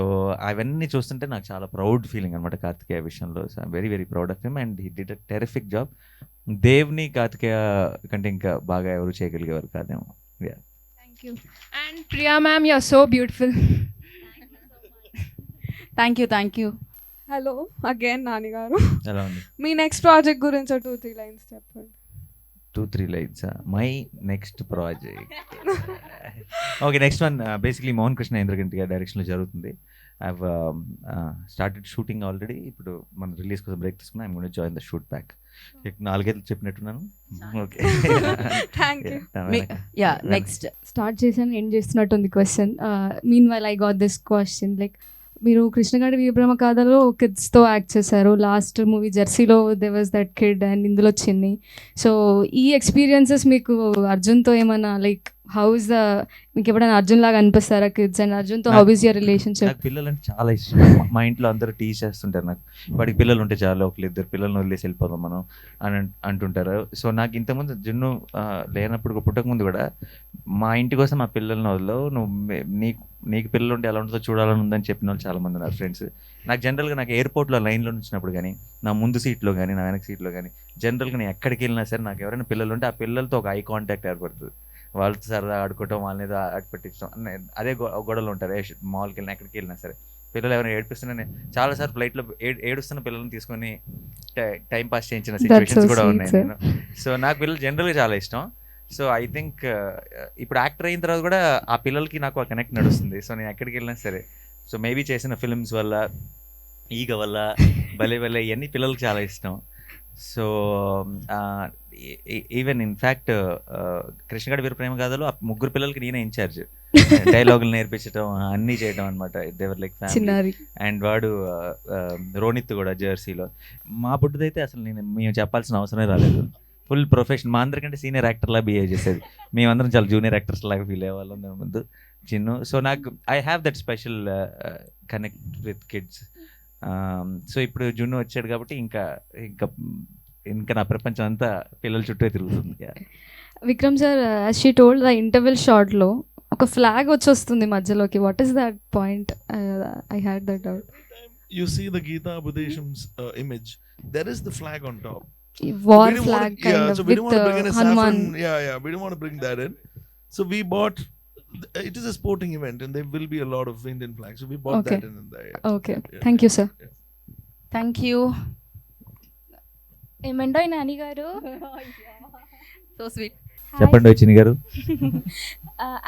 అవన్నీ చూస్తుంటే నాకు చాలా ప్రౌడ్ ఫీలింగ్ అనమాట కార్తికేయ విషయంలో. So I'm very very proud of him and he did a terrific job. దేవ్ని కార్తికేయ కంటే ఇంకా బాగా ఎవరు చేయగలిగేవారు కాదేమో. Thank you. And Priya ma'am, you're so beautiful. Thank you. Hello again Nani గారు, ఎలా ఉంది మీ నెక్స్ట్ ప్రాజెక్ట్ గురించి 2-3 లైన్స్ చెప్పండి. 2-3 lines my next project. Okay, next one basically Mohan Krishna Indraganti గారి డైరెక్షన్లో జరుగుతుంది. I have started shooting already. ఇప్పుడు మన రిలీజ్ కోసం బ్రేక్ తీసుకున్నా. I'm going to join the shoot back. 4 చెప్పినట్టున్నాను. Okay, thank you. Yeah, next start చేశాను, ఎండ్ చేస్తున్నట్టుంది question. Meanwhile I got this question. Like మీరు కృష్ణగాడి వీరబ్రహ్మ కథలో కిడ్స్తో యాక్ట్ చేశారు. లాస్ట్ మూవీ జెర్సీలో there was that kid and ఇందులో చిన్ని. సో ఈ ఎక్స్పీరియన్సెస్ మీకు అర్జున్తో ఏమన్నా లైక్ హౌ ఇస్ ద, మీకు ఎప్పుడైనా అర్జున్ లాగా అనిపిస్తారా కిడ్స్ అండ్ అర్జున్తో హౌ ఇస్ యువర్ రిలేషన్షిప్? నాకు పిల్లలు అంటే చాలా ఇష్టం. మా ఇంట్లో అందరూ టీచ్ చేస్తుంటారు నాకు, వాడికి పిల్లలు ఉంటే చాలా, 1-2 పిల్లల్ని వదిలేసి వెళ్ళిపోదాం మనం అని అంటుంటారు. సో నాకు ఇంతకుముందు జున్ను లేనప్పుడు పుట్టకముందు కూడా మా ఇంటి కోసం మా పిల్లల్ని వదలవు, నువ్వు నీకు పిల్లలు ఉంటే ఎలా ఉంటుందో చూడాలని ఉందని చెప్పిన వాళ్ళు చాలామంది ఉన్నారు ఫ్రెండ్స్. నాకు జనరల్గా నాకు ఎయిర్పోర్ట్లో లైన్లో వచ్చినప్పుడు కానీ, నా ముందు సీట్లో కానీ, నా వెనక సీట్లో కానీ, జనరల్గా నేను ఎక్కడికి వెళ్ళినా సరే నాకు ఎవరైనా పిల్లలు ఉంటే ఆ పిల్లలతో ఒక ఐ కాంటాక్ట్ ఏర్పడుతుంది. వాళ్ళతో సరదా ఆడుకోవటం, వాళ్ళని ఏదో ఆడిపెట్టించడం, అదే గొడవలు ఉంటారు. మాల్కి వెళ్ళినా ఎక్కడికి వెళ్ళినా సరే పిల్లలు ఎవరైనా ఏడిపిస్తున్నా, నేను చాలాసార్లు ఫ్లైట్లో ఏడుస్తున్న పిల్లల్ని తీసుకొని టైం పాస్ చేయించిన సిచ్యువేషన్స్ కూడా ఉన్నాయి నేను. సో నాకు పిల్లలు జనరల్గా చాలా ఇష్టం. సో ఐ థింక్ ఇప్పుడు యాక్టర్ అయిన తర్వాత కూడా ఆ పిల్లలకి నాకు ఆ కనెక్ట్ నడుస్తుంది. సో నేను ఎక్కడికి వెళ్ళినా సరే, సో మేబీ చేసిన ఫిల్మ్స్ వల్ల, ఈగ వల్ల, భలే భలే ఇవన్నీ పిల్లలకి చాలా ఇష్టం. సో ఈవెన్ ఇన్ఫ్యాక్ట్ కృష్ణగాడి వీరప్రేమ గాథలో ఆ 3 పిల్లలకి నేనే ఇన్ఛార్జ్, డైలాగులు నేర్పించడం అన్నీ చేయడం అనమాట. దేవర్ లైక్ ఫ్యామిలీ. అండ్ వాడు రోనిత్ కూడా జెర్సీలో. మా బుడ్డదైతే అసలు మేము చెప్పాల్సిన అవసరమే రాలేదు. ఫుల్ ప్రొఫెషన్, మా అందరికంటే సీనియర్ యాక్టర్లా బిహేవ్ చేసేది. మేమందరం చాలా జూనియర్ యాక్టర్స్ లాగా ఫీల్ అయ్యేవాళ్ళం మేము ముందు చిన్ను. సో నాకు I have that special connect with kids. So ఇప్పుడు జున్ను వచ్చాడు కాబట్టి ఇంకా ఇంకా ఇంకా నా ప్రపంచం అంతా పిల్లల చుట్టూ తిరుగుతుంది. Vikram sir, as she told the interval షార్ట్లో ఒక ఫ్లాగ్ వచ్చేస్తుంది మధ్యలోకి. What is that point? I had that doubt. You see the Gita Budesham's image. There is the flag on top. War flag kind of so we don't want to bring in a Hanuman. saffron. We don't want to bring that in. So we bought. It is a sporting event, and there will be a lot of Indian flags. So we bought that in there. Yeah. Okay. Yeah. Thank you, sir. Yeah. Thank you. ఏమండో Nani garu. So sweet. చెప్పండి వచ్చిన garu.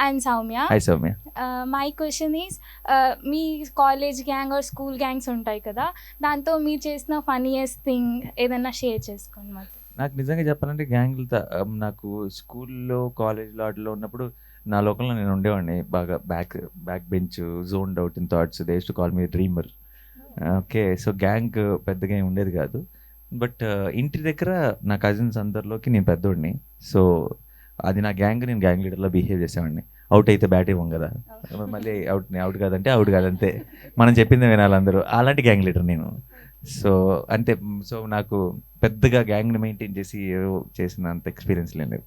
I'm Soumya. Hi Soumya. My question is, మీ college gang or school gangs ఉంటాయి కదా, దాంతో మీరు చేసిన funniest thing ఏదైనా షేర్ చేసుకోండి మాకు. నాకు నిజంగా చెప్పాలంటే గ్యాంగ్లతో నాకు స్కూల్లో కాలేజ్లో వాటిలో ఉన్నప్పుడు నా లోకంలో నేను ఉండేవాడిని బాగా. Back bench, zoned out in thoughts, they used to call me dreamer. Okay, so gang పెద్దగా ఏమి ఉండేది కాదు. బట్ ఇంటి దగ్గర నా కజిన్స్ అందరిలోకి నేను పెద్దోడిని. సో అది నా గ్యాంగ్, నేను గ్యాంగ్ లీడర్లో బిహేవ్ చేసేవాడిని. అవుట్ అయితే బ్యాట్ ఇవ్వం కదా, మళ్ళీ అవుట్ కాదంటే అవుట్ కాదంతే, మనం చెప్పింది వినాలి అందరూ. అలాంటి గ్యాంగ్ లీడర్ నేను. సో అంతే. సో నాకు పెద్దగా గ్యాంగ్ని మెయింటైన్ చేసి ఏదో చేసిన అంత ఎక్స్పీరియన్స్ లేదు.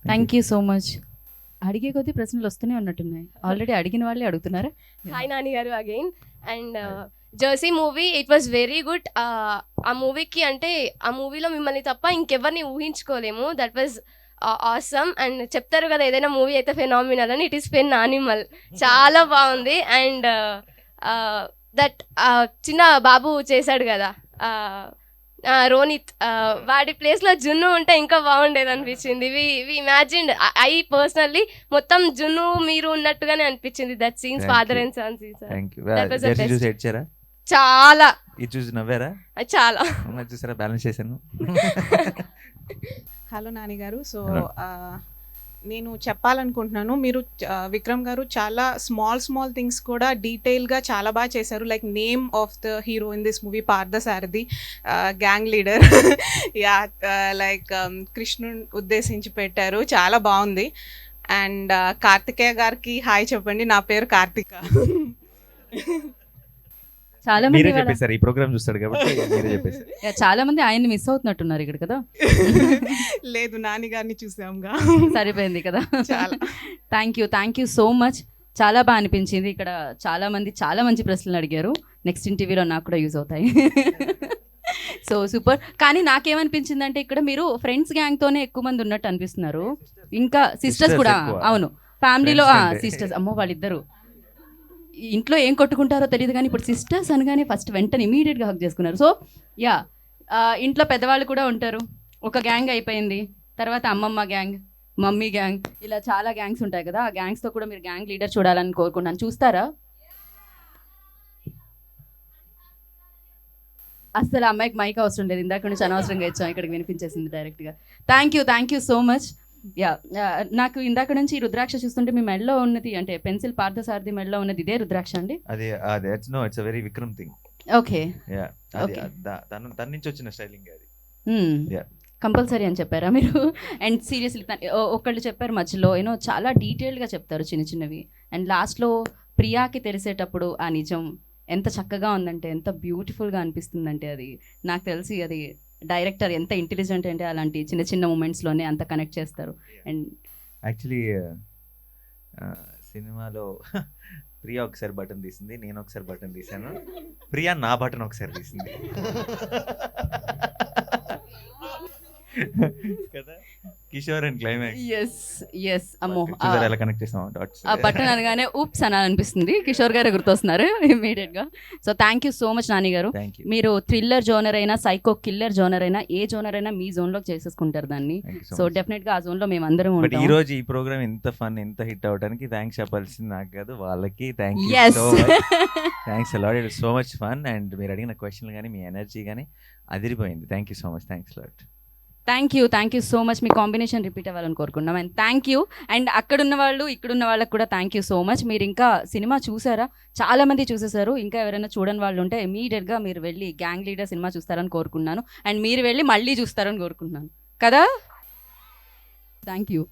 Thank you so much. అడిగే కొద్దీ ప్రశ్నలు వస్తూనే ఉన్నట్టున్నాయి. ఆల్రెడీ అడిగిన వాళ్ళే అడుగుతున్నారా? Hi Nani garu again. And Jersey movie it was very good. ఆ మూవీకి అంటే ఆ మూవీలో మిమ్మల్ని తప్ప ఇంకెవరిని ఊహించుకోలేము. That was awesome. అండ్ చెప్తారు కదా ఏదైనా మూవీ అయితే ఫెనామినల్ అని, ఇట్ ఈస్ ఫెన్ యానిమల్. చాలా బాగుంది. అండ్ దట్ చిన్న బాబు చేశాడు కదా రోనిత్, వాడి ప్లేస్లో జున్ను ఉంటే ఇంకా బాగుండేది అనిపించింది. వి ఇమాజిన్, ఐ పర్సనల్లీ మొత్తం జున్ను మీరు ఉన్నట్టుగానే అనిపించింది. That scenes, father and son scenes చాలా. ఇది చూసి నవ్వారా? చాలా చూసారా? బ్యాలెన్స్ చేశాను. హలో నాని గారు. సో నేను చెప్పాలనుకుంటున్నాను, మీరు విక్రమ్ గారు చాలా స్మాల్ థింగ్స్ కూడా డీటెయిల్గా చాలా బాగా చేశారు. Like name of the hero in this movie Parthasarathi, Gang Leader. Yeah, like కృష్ణుని ఉద్దేశించి పెట్టారు, చాలా బాగుంది. అండ్ కార్తికేయ గారికి హాయ్ చెప్పండి, నా పేరు కార్తిక. చాలా మీరే చెప్పేశారు, ఈ ప్రోగ్రామ్ చూస్తాడు కాబట్టి మీరే చెప్పేశారు. చాలా మంది ఆయన్ని మిస్ అవుతున్నట్టున్నారు ఇక్కడ కదా. లేదు, నాని గారిని చూసాంగా, సరిపోయింది కదా. చాలా థ్యాంక్ యూ సో మచ్. చాలా బాగా అనిపించింది. ఇక్కడ చాలా మంది చాలా మంచి ప్రశ్నలు అడిగారు. నెక్స్ట్ ఇంటర్వ్యూలో నాకు కూడా యూజ్ అవుతాయి. So super. కానీ నాకేమనిపించింది అంటే ఇక్కడ మీరు ఫ్రెండ్స్ గ్యాంగ్తోనే ఎక్కువ మంది ఉన్నట్టు అనిపిస్తున్నారు. ఇంకా సిస్టర్స్ కూడా, అవును ఫ్యామిలీలో సిస్టర్స్, అమ్మో వాళ్ళిద్దరు ఇంట్లో ఏం కొట్టుకుంటారో తెలియదు కానీ ఇప్పుడు సిస్టర్స్ అనగానే ఫస్ట్ వెంటనే ఇమీడియట్గా హక్ చేసుకున్నారు. సో యా, ఇంట్లో పెద్దవాళ్ళు కూడా ఉంటారు. ఒక గ్యాంగ్ అయిపోయింది, తర్వాత అమ్మమ్మ గ్యాంగ్, మమ్మీ గ్యాంగ్, ఇలా చాలా గ్యాంగ్స్ ఉంటాయి కదా. ఆ గ్యాంగ్స్తో కూడా మీరు గ్యాంగ్ లీడర్ చూడాలని కోరుకుంటున్నాను. చూస్తారా? అసలు అమ్మాయికి మైక్ అవసరం లేదు, ఇందాక నుంచి అనవసరంగా ఇచ్చాం, ఇక్కడికి వినిపించేసింది డైరెక్ట్గా. Thank you so much. Yeah, నాకు ఇందాక నుంచి ఈ రుద్రాక్ష చూస్తుంటే మీ మెడలో ఉన్నది అంటే పెన్సిల్ పార్థసారథి మెడలో ఉన్నది ఇదే రుద్రాక్ష అండి? అది no, it's a very Vikram thing. Okay, yeah, అది తన నుంచి వచ్చిన స్టైలింగ్ అది. యా, కంపల్సరీ అని చెప్పారా మీరు? అండ్ సీరియస్లీ ఒకళ్ళు చెప్పారు మధ్యలో, యూనో చాలా డీటెయిల్డ్గా చెప్తారు చిన్న చిన్నవి. అండ్ లాస్ట్లో ప్రియాకి తెలిసేటప్పుడు ఆ నిజం ఎంత చక్కగా ఉందంటే, ఎంత బ్యూటిఫుల్గా అనిపిస్తుందంటే, అది నాకు తెలిసి అది డైరెక్టర్ ఎంత ఇంటెలిజెంట్ అంటే అలాంటి చిన్న చిన్న మూమెంట్స్లోనే అంత కనెక్ట్ చేస్తారు. అండ్ యాక్చువల్లీ సినిమాలో ప్రియా ఒకసారి బటన్ తీసింది, నేను ఒకసారి బటన్ తీసాను, ప్రియా నా బటన్ ఒకసారి తీసింది కదా, కిషోర్ అండ్ క్లైమాక్స్. ఎస్ అమ్మో, ఎలా కనెక్ట్ చేసాం డాట్స్. ఆ బటన్ అనగానే ఊప్స్ అనిపిస్తుంది. కిషోర్ గారే గుర్తొస్తున్నారు ఇమీడియట్గా. So thank you so much Nani గారు. మీరు థ్రిల్లర్ జోనర్ అయినా, సైకో కిల్లర్ జోనర్ అయినా, ఏ జోనర్ అయినా మీ జోన్లో చేసేసుకుంటారు దాన్ని. సో డెఫినెట్గా ఆ జోన్లో మేము అందరం ఉంటాం. ఉంటాం. ఈ రోజు ఈ ప్రోగ్రామ్ ఇంత ఫన్, ఇంత హిట్ అవడానికి థ్యాంక్స్ చెప్పాల్సింది నాకు కాదు, వాళ్ళకి. Thank you so much, thanks a lot. It so much fun. And మీరు అడిగిన క్వశ్చన్లు కానీ మీ ఎనర్జీ కానీ అదిరిపోయింది. Thank you so much. Thanks a lot. Thank you so much. Me combination repeat అవ్వాలని కోరుకున్నాం. And thank you. అండ్ అక్కడున్న వాళ్ళు ఇక్కడున్న వాళ్ళకి కూడా థ్యాంక్ యూ సో మచ్. మీరు ఇంకా సినిమా చూసారా? చాలా మంది చూసేసారు. ఇంకా ఎవరైనా చూడని వాళ్ళు ఉంటే ఇమీడియట్గా మీరు వెళ్ళి గ్యాంగ్ లీడర్ సినిమా చూస్తారని కోరుకున్నాను. అండ్ మీరు వెళ్ళి మళ్ళీ చూస్తారని కోరుకుంటున్నాను కదా. Thank you.